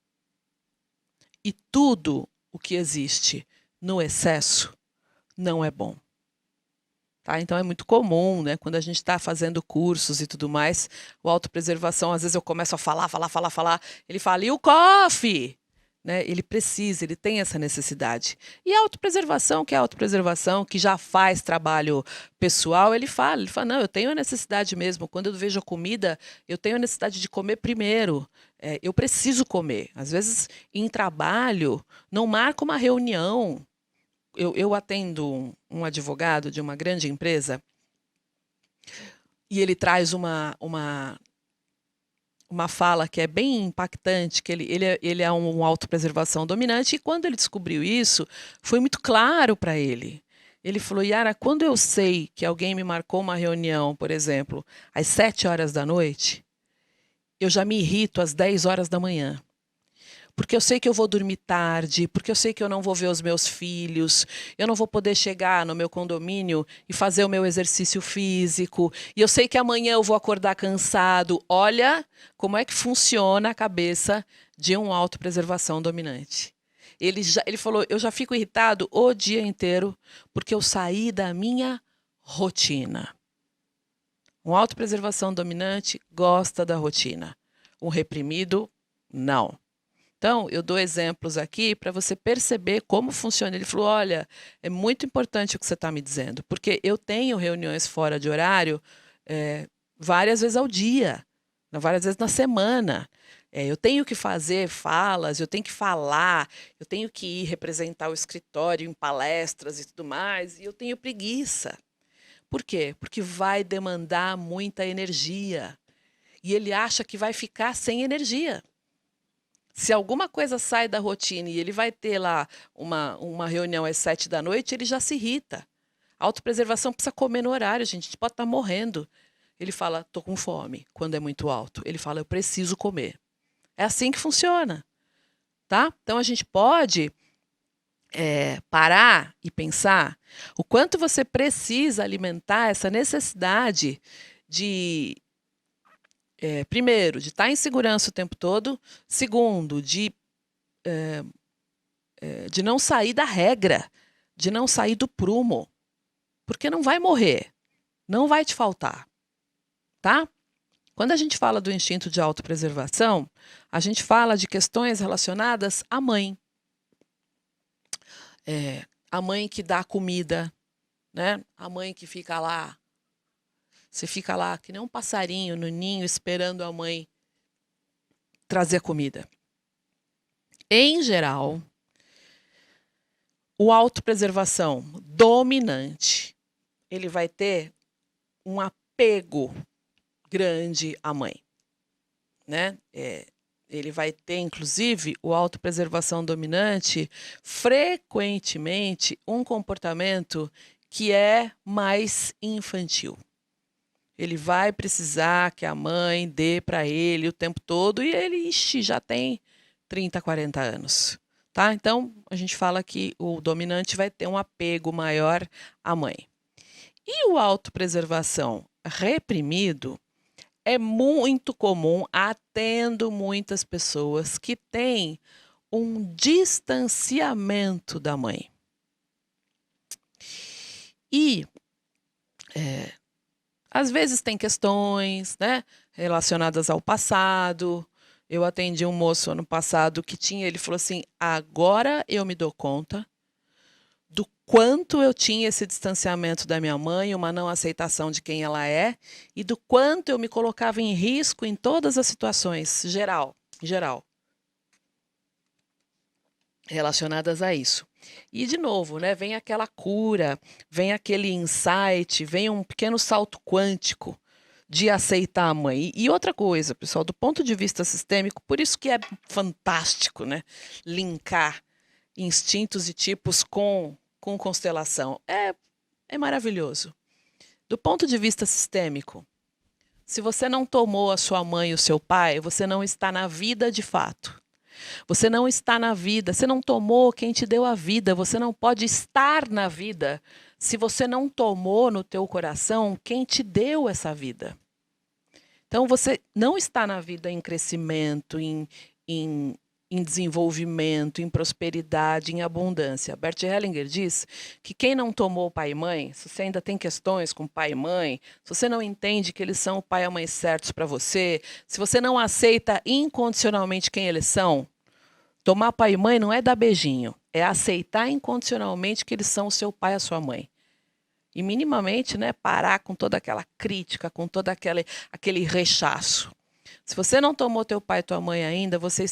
Speaker 1: E tudo o que existe no excesso não é bom. Tá? Então é muito comum, né, quando a gente está fazendo cursos e tudo mais, o autopreservação, às vezes eu começo a falar, ele fala, e o coffee? Né? Ele precisa, ele tem essa necessidade. E a autopreservação, que é a autopreservação, que já faz trabalho pessoal, ele fala, não, eu tenho a necessidade mesmo, quando eu vejo a comida, eu tenho a necessidade de comer primeiro, eu preciso comer. Às vezes, em trabalho, não marca uma reunião. Eu atendo um advogado de uma grande empresa e ele traz uma fala que é bem impactante, que ele é um autopreservação dominante, e quando ele descobriu isso, foi muito claro para ele. Ele falou, Yara, quando eu sei que alguém me marcou uma reunião, por exemplo, às 7 horas da noite, eu já me irrito às 10 horas da manhã. Porque eu sei que eu vou dormir tarde, porque eu sei que eu não vou ver os meus filhos, eu não vou poder chegar no meu condomínio e fazer o meu exercício físico, e eu sei que amanhã eu vou acordar cansado. Olha como é que funciona a cabeça de um autopreservação dominante. Ele falou, eu já fico irritado o dia inteiro porque eu saí da minha rotina. Um autopreservação dominante gosta da rotina. Um reprimido, não. Então, eu dou exemplos aqui para você perceber como funciona. Ele falou, olha, é muito importante o que você está me dizendo, porque eu tenho reuniões fora de horário várias vezes ao dia, várias vezes na semana. Eu tenho que fazer falas, eu tenho que falar, eu tenho que ir representar o escritório em palestras e tudo mais, e eu tenho preguiça. Por quê? Porque vai demandar muita energia. E ele acha que vai ficar sem energia. Se alguma coisa sai da rotina e ele vai ter lá uma reunião às 7 da noite, ele já se irrita. A autopreservação precisa comer no horário, gente. A gente pode estar morrendo. Ele fala, estou com fome, quando é muito alto. Ele fala, eu preciso comer. É assim que funciona. Tá? Então, a gente pode parar e pensar o quanto você precisa alimentar essa necessidade de... primeiro, de estar em segurança o tempo todo. Segundo, de não sair da regra, de não sair do prumo, porque não vai morrer, não vai te faltar, tá? Quando a gente fala do instinto de autopreservação, a gente fala de questões relacionadas à mãe. A mãe que dá comida, né? A mãe que fica lá, você fica lá que nem um passarinho no ninho esperando a mãe trazer a comida. Em geral, o autopreservação dominante, ele vai ter um apego grande à mãe, né? Ele vai ter, inclusive, o autopreservação dominante, frequentemente, um comportamento que é mais infantil. Ele vai precisar que a mãe dê para ele o tempo todo e ele já tem 30, 40 anos. Tá? Então, a gente fala que o dominante vai ter um apego maior à mãe. E o autopreservação reprimido é muito comum, atendo muitas pessoas que têm um distanciamento da mãe. E, às vezes, tem questões, né, relacionadas ao passado. Eu atendi um moço ano passado que ele falou assim, agora eu me dou conta do quanto eu tinha esse distanciamento da minha mãe, uma não aceitação de quem ela é, e do quanto eu me colocava em risco em todas as situações, geral, relacionadas a isso. E, de novo, né, vem aquela cura, vem aquele insight, vem um pequeno salto quântico de aceitar a mãe. E outra coisa, pessoal, do ponto de vista sistêmico, por isso que é fantástico, né, linkar instintos e tipos com constelação. É maravilhoso. Do ponto de vista sistêmico, se você não tomou a sua mãe e o seu pai, você não está na vida de fato. Você não está na vida, você não tomou quem te deu a vida, você não pode estar na vida se você não tomou no teu coração quem te deu essa vida. Então, você não está na vida em crescimento, em, em desenvolvimento, em prosperidade, em abundância. Bert Hellinger diz que quem não tomou pai e mãe, se você ainda tem questões com pai e mãe, se você não entende que eles são o pai e a mãe certos para você, se você não aceita incondicionalmente quem eles são, tomar pai e mãe não é dar beijinho, é aceitar incondicionalmente que eles são o seu pai e a sua mãe. E minimamente, né, parar com toda aquela crítica, com todo aquele rechaço. Se você não tomou teu pai e tua mãe ainda, você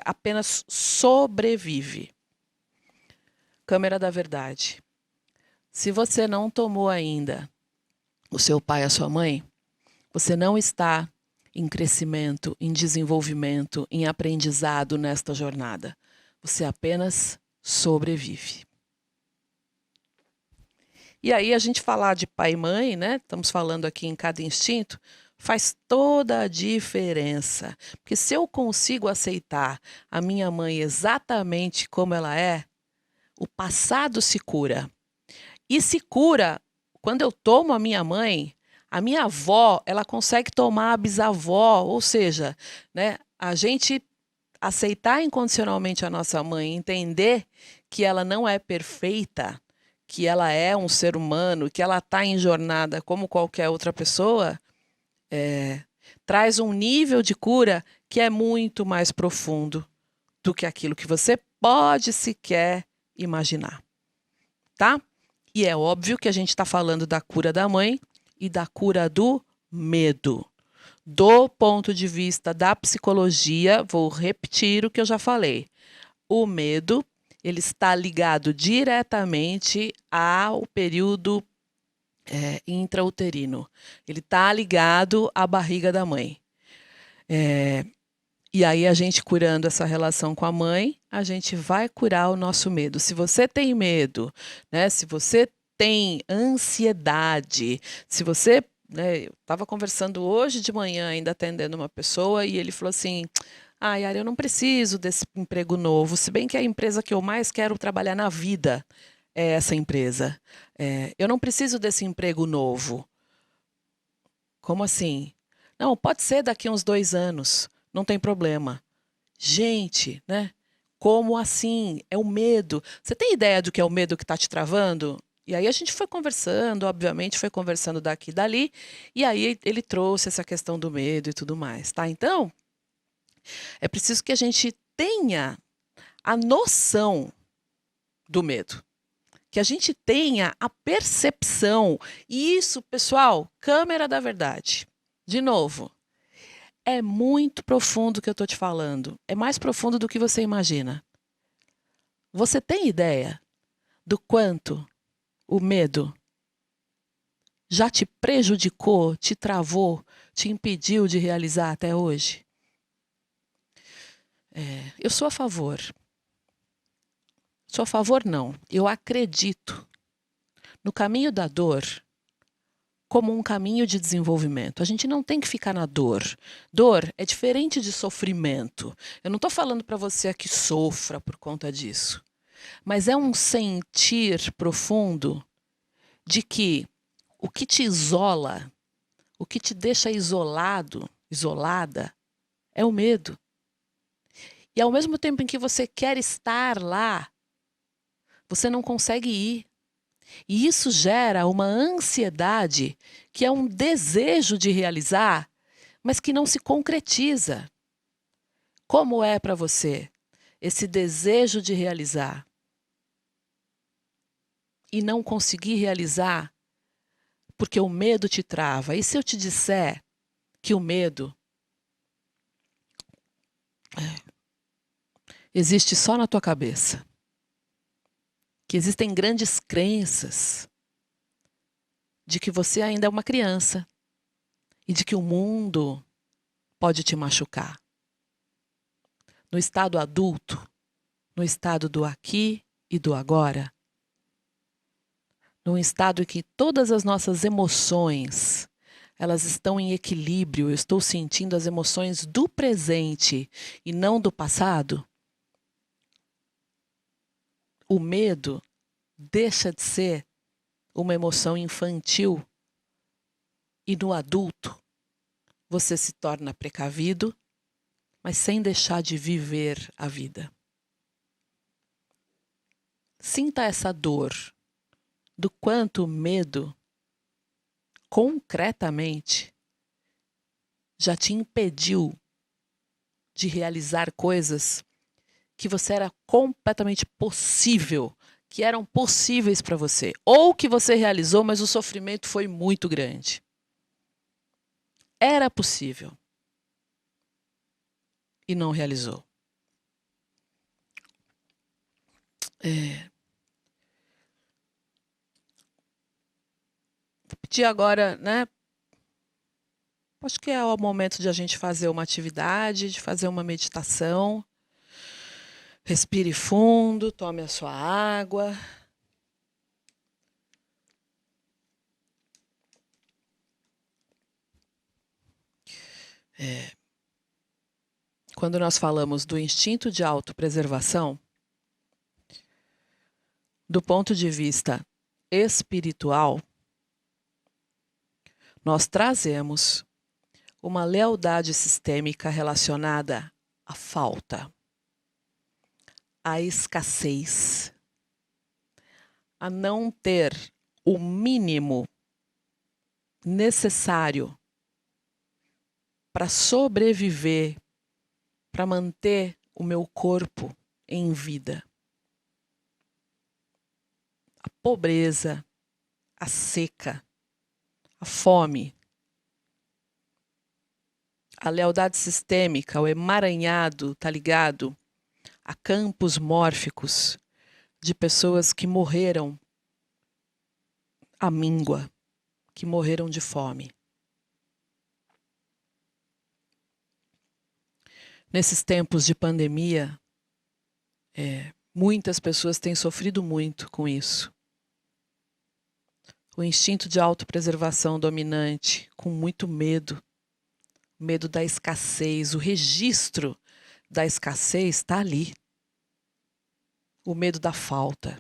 Speaker 1: apenas sobrevive. Câmera da verdade. Se você não tomou ainda o seu pai e a sua mãe, você não está em crescimento, em desenvolvimento, em aprendizado nesta jornada. Você apenas sobrevive. E aí a gente falar de pai e mãe, né? Estamos falando aqui em cada instinto, faz toda a diferença. Porque se eu consigo aceitar a minha mãe exatamente como ela é, o passado se cura. E se cura quando eu tomo a minha avó, ela consegue tomar a bisavó, ou seja, né, a gente aceitar incondicionalmente a nossa mãe, entender que ela não é perfeita, que ela é um ser humano, que ela está em jornada como qualquer outra pessoa, traz um nível de cura que é muito mais profundo do que aquilo que você pode sequer imaginar, tá? E é óbvio que a gente está falando da cura da mãe e da cura do medo. Do ponto de vista da psicologia, vou repetir o que eu já falei. O medo, ele está ligado diretamente ao período intrauterino. Ele está ligado à barriga da mãe. E aí a gente curando essa relação com a mãe, a gente vai curar o nosso medo. Se você tem medo, né? Se você tem ansiedade, se você, né, eu estava conversando hoje de manhã, ainda atendendo uma pessoa, e ele falou assim: ah, Yara, eu não preciso desse emprego novo, se bem que a empresa que eu mais quero trabalhar na vida é essa empresa. Eu não preciso desse emprego novo. Como assim? Não, pode ser daqui a uns 2 anos, não tem problema. Gente, né? Como assim? É o medo. Você tem ideia do que é o medo que está te travando? E aí a gente foi conversando, obviamente, foi conversando daqui e dali, e aí ele trouxe essa questão do medo e tudo mais, tá? Então, é preciso que a gente tenha a noção do medo. Que a gente tenha a percepção. E isso, pessoal, câmera da verdade. De novo, é muito profundo o que eu estou te falando. É mais profundo do que você imagina. Você tem ideia do quanto o medo já te prejudicou, te travou, te impediu de realizar até hoje? Eu sou a favor. Sou a favor, não. Eu acredito no caminho da dor como um caminho de desenvolvimento. A gente não tem que ficar na dor. Dor é diferente de sofrimento. Eu não estou falando para você que sofra por conta disso. Mas é um sentir profundo de que o que te isola, o que te deixa isolado, isolada, é o medo. E ao mesmo tempo em que você quer estar lá, você não consegue ir. E isso gera uma ansiedade, que é um desejo de realizar, mas que não se concretiza. Como é para você esse desejo de realizar e não conseguir realizar porque o medo te trava? E se eu te disser que o medo existe só na tua cabeça? Que existem grandes crenças de que você ainda é uma criança e de que o mundo pode te machucar. No estado adulto, no estado do aqui e do agora, num estado em que todas as nossas emoções, elas estão em equilíbrio, eu estou sentindo as emoções do presente e não do passado, o medo deixa de ser uma emoção infantil e no adulto você se torna precavido, mas sem deixar de viver a vida. Sinta essa dor do quanto o medo, concretamente, já te impediu de realizar coisas que você era completamente possível, que eram possíveis para você, ou que você realizou, mas o sofrimento foi muito grande. Era possível e não realizou. Vou pedir agora, né? Acho que é o momento de a gente fazer uma atividade, de fazer uma meditação. Respire fundo, tome a sua água. Quando nós falamos do instinto de autopreservação, do ponto de vista espiritual, nós trazemos uma lealdade sistêmica relacionada à falta, à escassez, a não ter o mínimo necessário para sobreviver, para manter o meu corpo em vida. A pobreza, a seca, a fome, a lealdade sistêmica, o emaranhado, tá ligado a campos mórficos de pessoas que morreram à míngua, que morreram de fome. Nesses tempos de pandemia, muitas pessoas têm sofrido muito com isso. O instinto de autopreservação dominante, com muito medo, medo da escassez, o registro da escassez está ali. O medo da falta.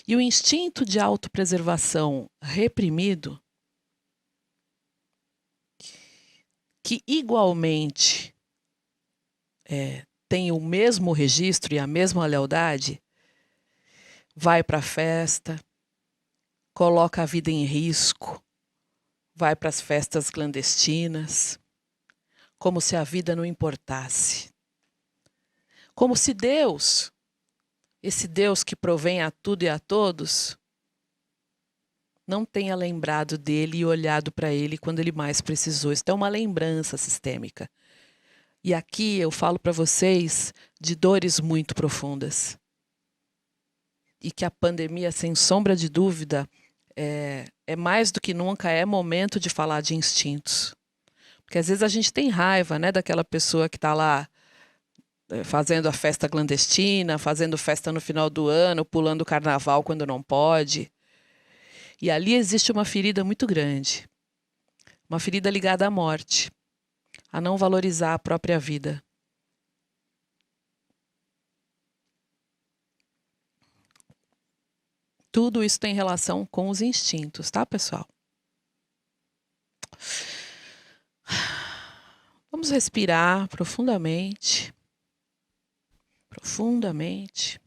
Speaker 1: E o instinto de autopreservação reprimido, que igualmente tem o mesmo registro e a mesma lealdade, vai para a festa, coloca a vida em risco, vai para as festas clandestinas, como se a vida não importasse. Como se Deus, esse Deus que provém a tudo e a todos, não tenha lembrado dele e olhado para ele quando ele mais precisou. Isso é uma lembrança sistêmica. E aqui eu falo para vocês de dores muito profundas. E que a pandemia, sem sombra de dúvida, é mais do que nunca, é momento de falar de instintos. Porque às vezes a gente tem raiva, né, daquela pessoa que está lá fazendo a festa clandestina, fazendo festa no final do ano, pulando o carnaval quando não pode. E ali existe uma ferida muito grande. Uma ferida ligada à morte. A não valorizar a própria vida. Tudo isso tem relação com os instintos, tá, pessoal? Vamos respirar profundamente. Profundamente.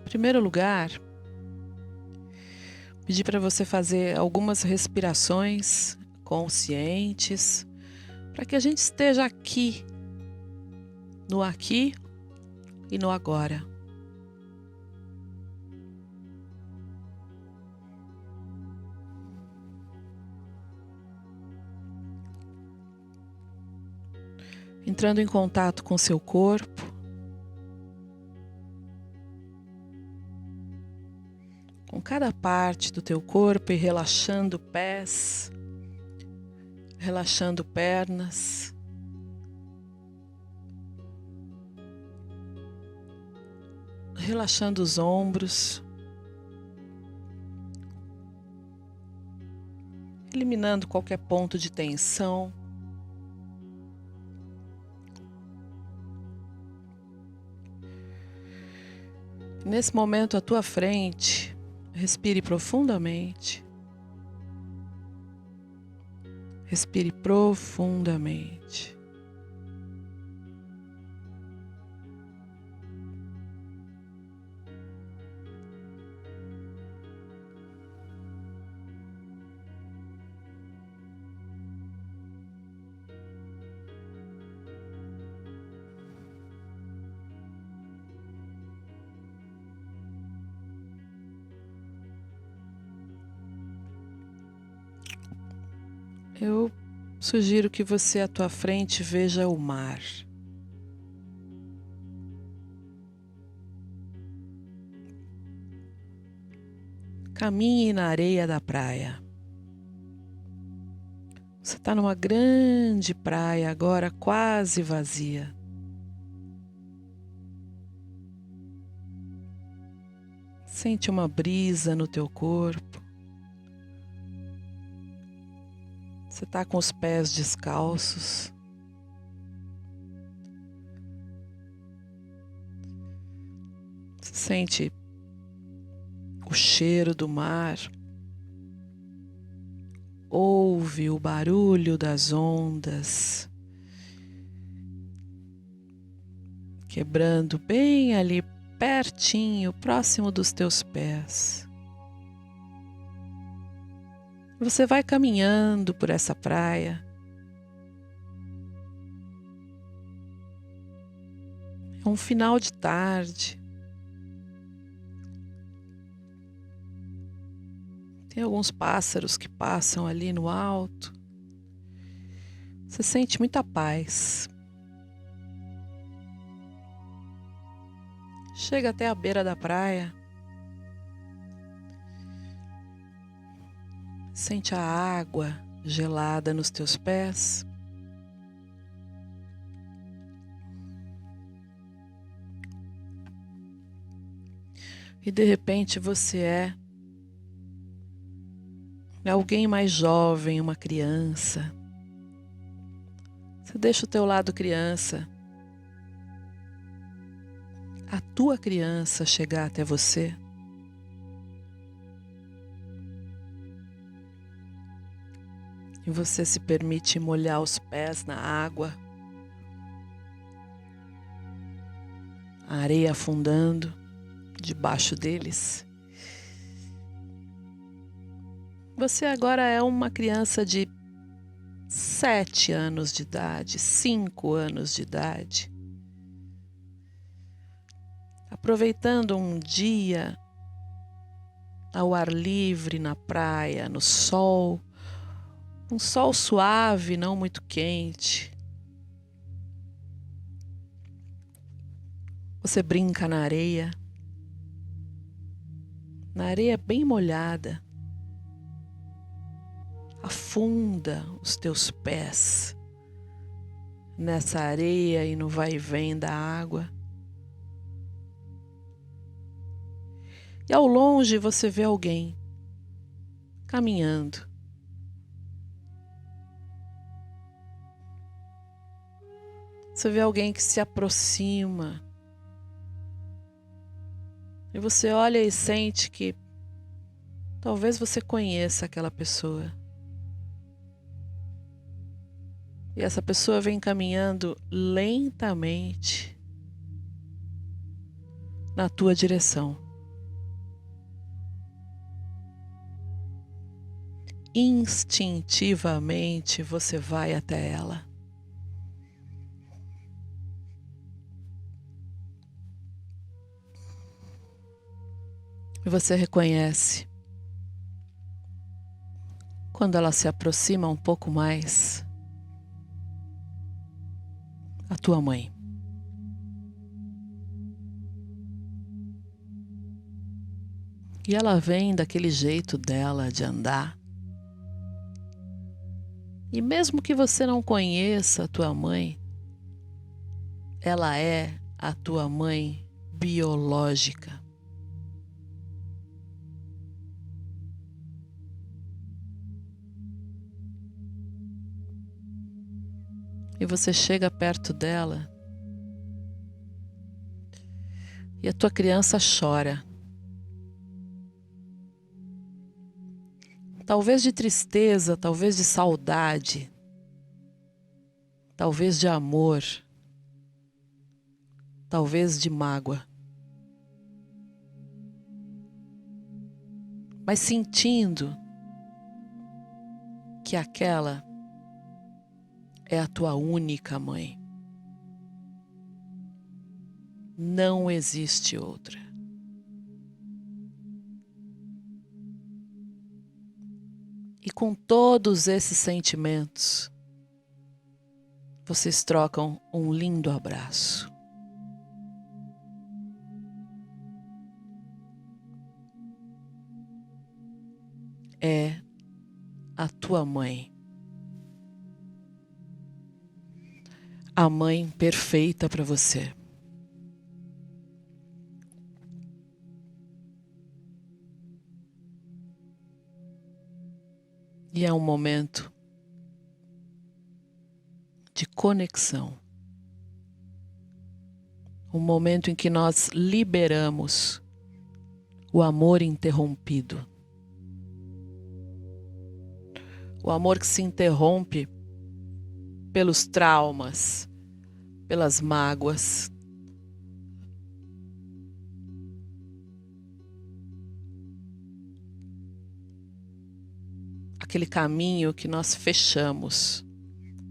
Speaker 1: Em primeiro lugar, pedir para você fazer algumas respirações conscientes, para que a gente esteja aqui e no agora. Entrando em contato com seu corpo, com cada parte do teu corpo e relaxando pés, relaxando pernas. relaxando os ombros, eliminando qualquer ponto de tensão. Nesse momento, à tua frente, respire profundamente. Respire profundamente. Eu sugiro que você à tua frente veja o mar. Caminhe na areia da praia. Você está numa grande praia agora, quase vazia. Sente uma brisa no teu corpo. Você está com os pés descalços. Você sente o cheiro do mar. Ouve o barulho das ondas quebrando bem ali pertinho, próximo dos teus pés. Você vai caminhando por essa praia. É um final de tarde. Tem alguns pássaros que passam ali no alto. Você sente muita paz. Chega até a beira da praia. Sente a água gelada nos teus pés. E de repente você é alguém mais jovem, uma criança. Você deixa o teu lado criança, a tua criança chegar até você. E você se permite molhar os pés na água, a areia afundando debaixo deles. Você agora é uma criança de 7 anos de idade, 5 anos de idade, aproveitando um dia ao ar livre na praia, no sol, um sol suave, não muito quente. Você brinca na areia bem molhada. Afunda os teus pés nessa areia e no vai e vem da água. E ao longe você vê alguém caminhando. Você vê alguém que se aproxima. E você olha e sente que talvez você conheça aquela pessoa. E essa pessoa vem caminhando lentamente na tua direção. Instintivamente você vai até ela. E você reconhece, quando ela se aproxima um pouco mais, a tua mãe. E ela vem daquele jeito dela de andar. E mesmo que você não conheça a tua mãe, ela é a tua mãe biológica. E você chega perto dela e a tua criança chora. Talvez de tristeza, talvez de saudade, talvez de amor, talvez de mágoa. Mas sentindo que aquela é a tua única mãe. Não existe outra. E com todos esses sentimentos, vocês trocam um lindo abraço. É a tua mãe. A mãe perfeita para você. E é um momento de conexão. Um momento em que nós liberamos o amor interrompido. O amor que se interrompe pelos traumas, pelas mágoas. Aquele caminho que nós fechamos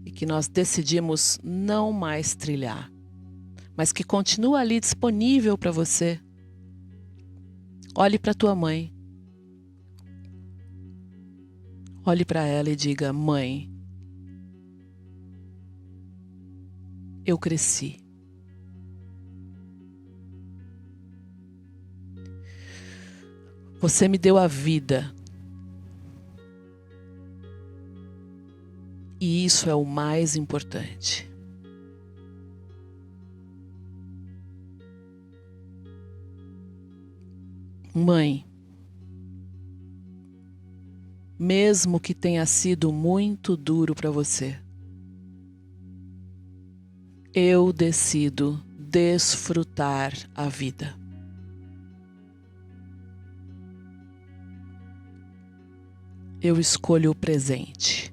Speaker 1: e que nós decidimos não mais trilhar, mas que continua ali disponível para você. Olhe para tua mãe. Olhe para ela e diga: mãe, eu cresci. Você me deu a vida. E isso é o mais importante. Mãe, mesmo que tenha sido muito duro para você, eu decido desfrutar a vida. Eu escolho o presente.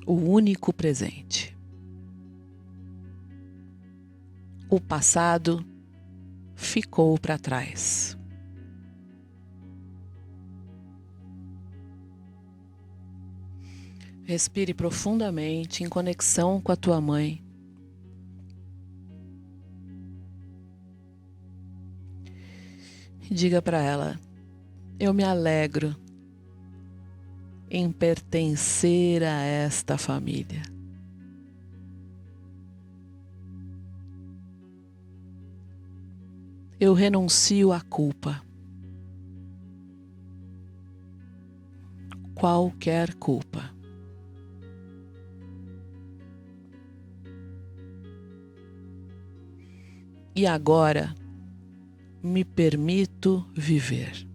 Speaker 1: O único presente. O passado ficou para trás. Respire profundamente em conexão com a tua mãe. E diga para ela: eu me alegro em pertencer a esta família. Eu renuncio à culpa. Qualquer culpa. E agora me permito viver.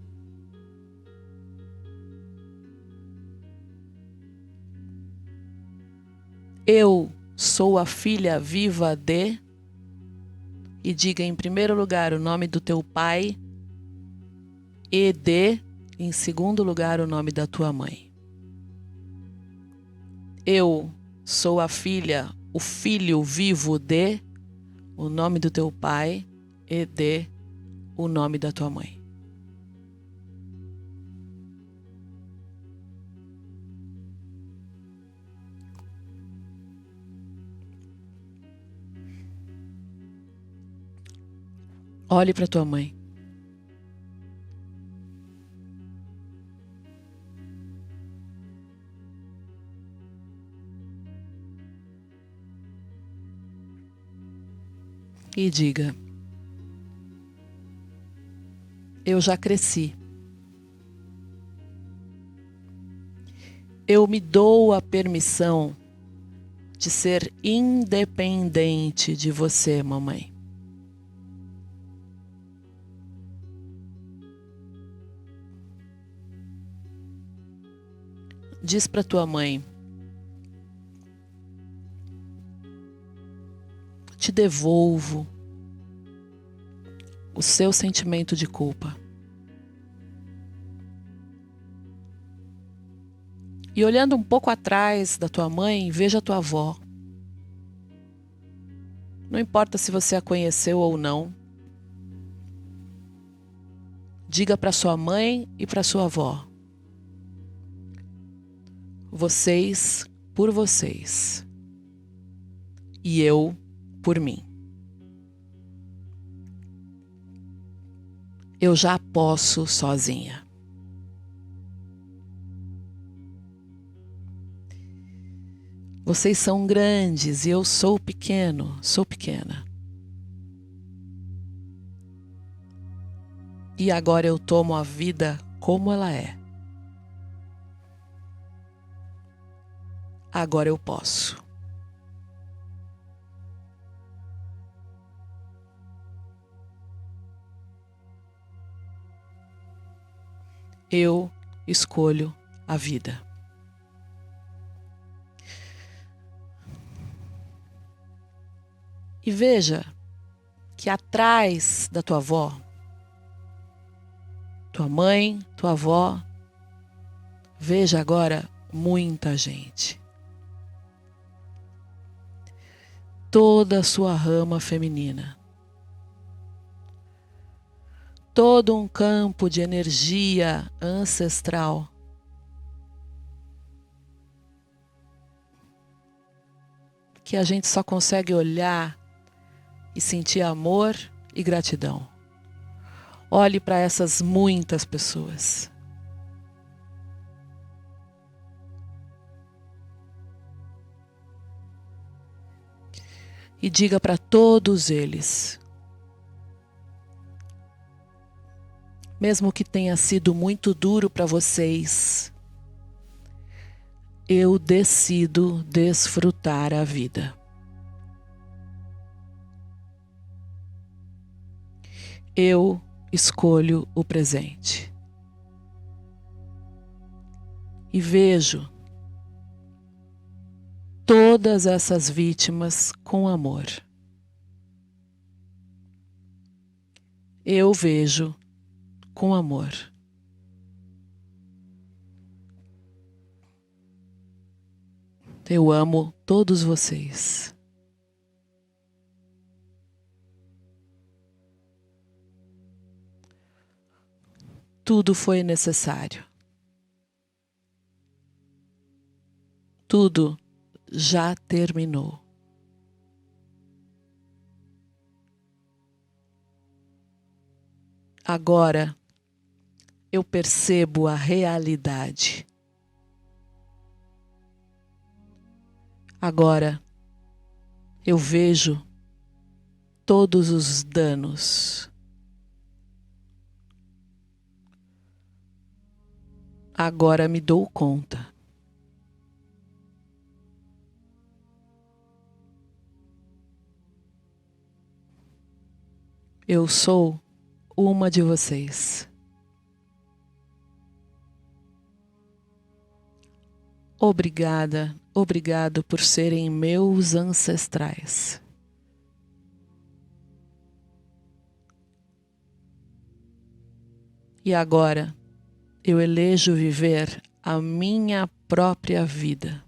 Speaker 1: Eu sou a filha viva de... E diga em primeiro lugar o nome do teu pai e em segundo lugar o nome da tua mãe. Eu sou a filha, o filho vivo de... O nome do teu pai e o nome da tua mãe. Olhe para tua mãe. E diga: eu já cresci. Eu me dou a permissão de ser independente de você, mamãe. diz para tua mãe: te devolvo o seu sentimento de culpa. E olhando um pouco atrás da tua mãe, veja a tua avó. Não importa se você a conheceu ou não. Diga para sua mãe e para sua avó: vocês por vocês e eu por mim. Eu já posso sozinha. Vocês são grandes e eu sou pequeno, sou pequena. E agora eu tomo a vida como ela é. Agora eu posso. Eu escolho a vida. E veja que atrás da tua avó, tua mãe, tua avó, veja agora muita gente. Toda a sua rama feminina. Todo um campo de energia ancestral. Que a gente só consegue olhar e sentir amor e gratidão. Olhe para essas muitas pessoas. E diga para todos eles: mesmo que tenha sido muito duro para vocês, eu decido desfrutar a vida. Eu escolho o presente. E vejo todas essas vítimas com amor. Eu vejo com amor. Eu amo todos vocês. Tudo foi necessário. Tudo já terminou. Agora eu percebo a realidade. Agora eu vejo todos os danos. Agora me dou conta. Eu sou uma de vocês. Obrigada, obrigado por serem meus ancestrais. E agora eu elejo viver a minha própria vida.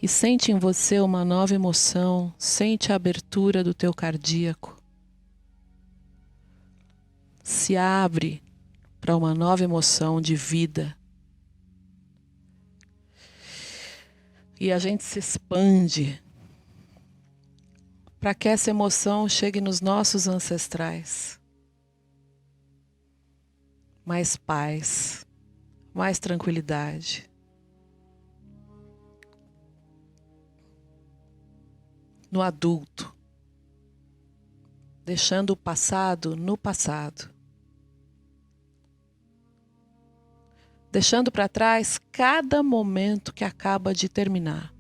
Speaker 1: E sente em você uma nova emoção, sente a abertura do teu cardíaco. Se abre para uma nova emoção de vida. E a gente se expande para que essa emoção chegue nos nossos ancestrais. Mais paz, mais tranquilidade. No adulto, deixando o passado no passado. Deixando para trás cada momento que acaba de terminar.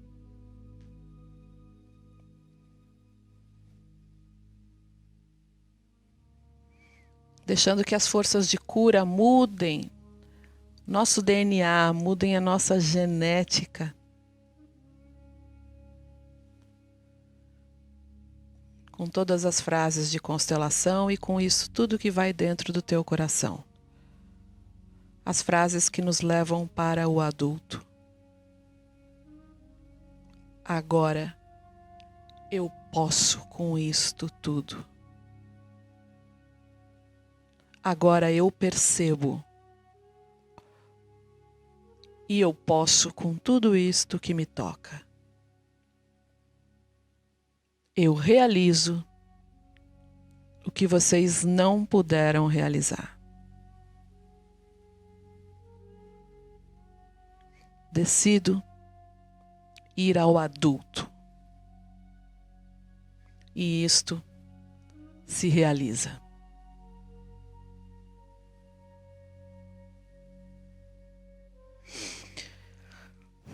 Speaker 1: deixando que as forças de cura mudem nosso DNA, mudem a nossa genética. Com todas as frases de constelação e com isso tudo que vai dentro do teu coração. As frases que nos levam para o adulto. Agora eu posso com isto tudo. Agora eu percebo. E eu posso com tudo isto que me toca. Eu realizo o que vocês não puderam realizar. Decido ir ao adulto. E isto se realiza.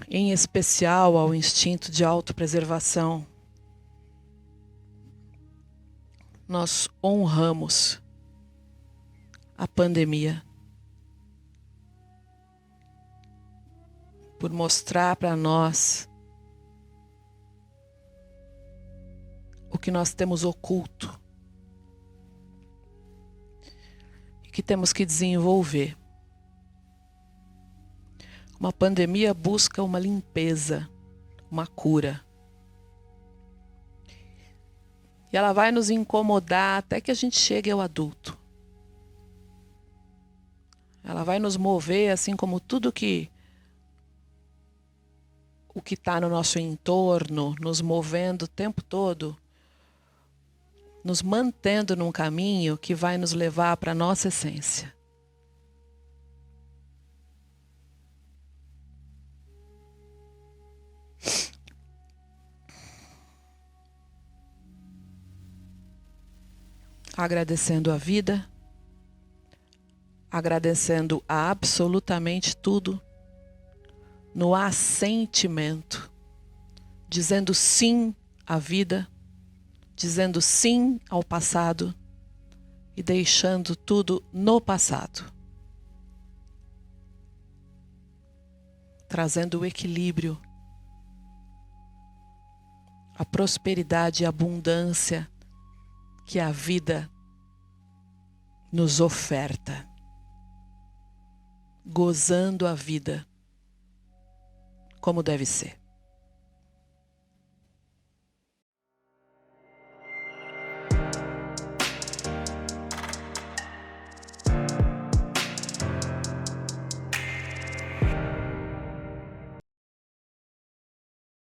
Speaker 1: Em especial ao instinto de autopreservação, nós honramos a pandemia por mostrar para nós o que nós temos oculto e que temos que desenvolver. Uma pandemia busca uma limpeza, uma cura. E ela vai nos incomodar até que a gente chegue ao adulto. Ela vai nos mover, assim como tudo o que está no nosso entorno, nos movendo o tempo todo, nos mantendo num caminho que vai nos levar para a nossa essência. Agradecendo a vida, agradecendo a absolutamente tudo, no assentimento, dizendo sim à vida, dizendo sim ao passado e deixando tudo no passado. Trazendo o equilíbrio, a prosperidade e a abundância que a vida nos oferta, gozando a vida como deve ser.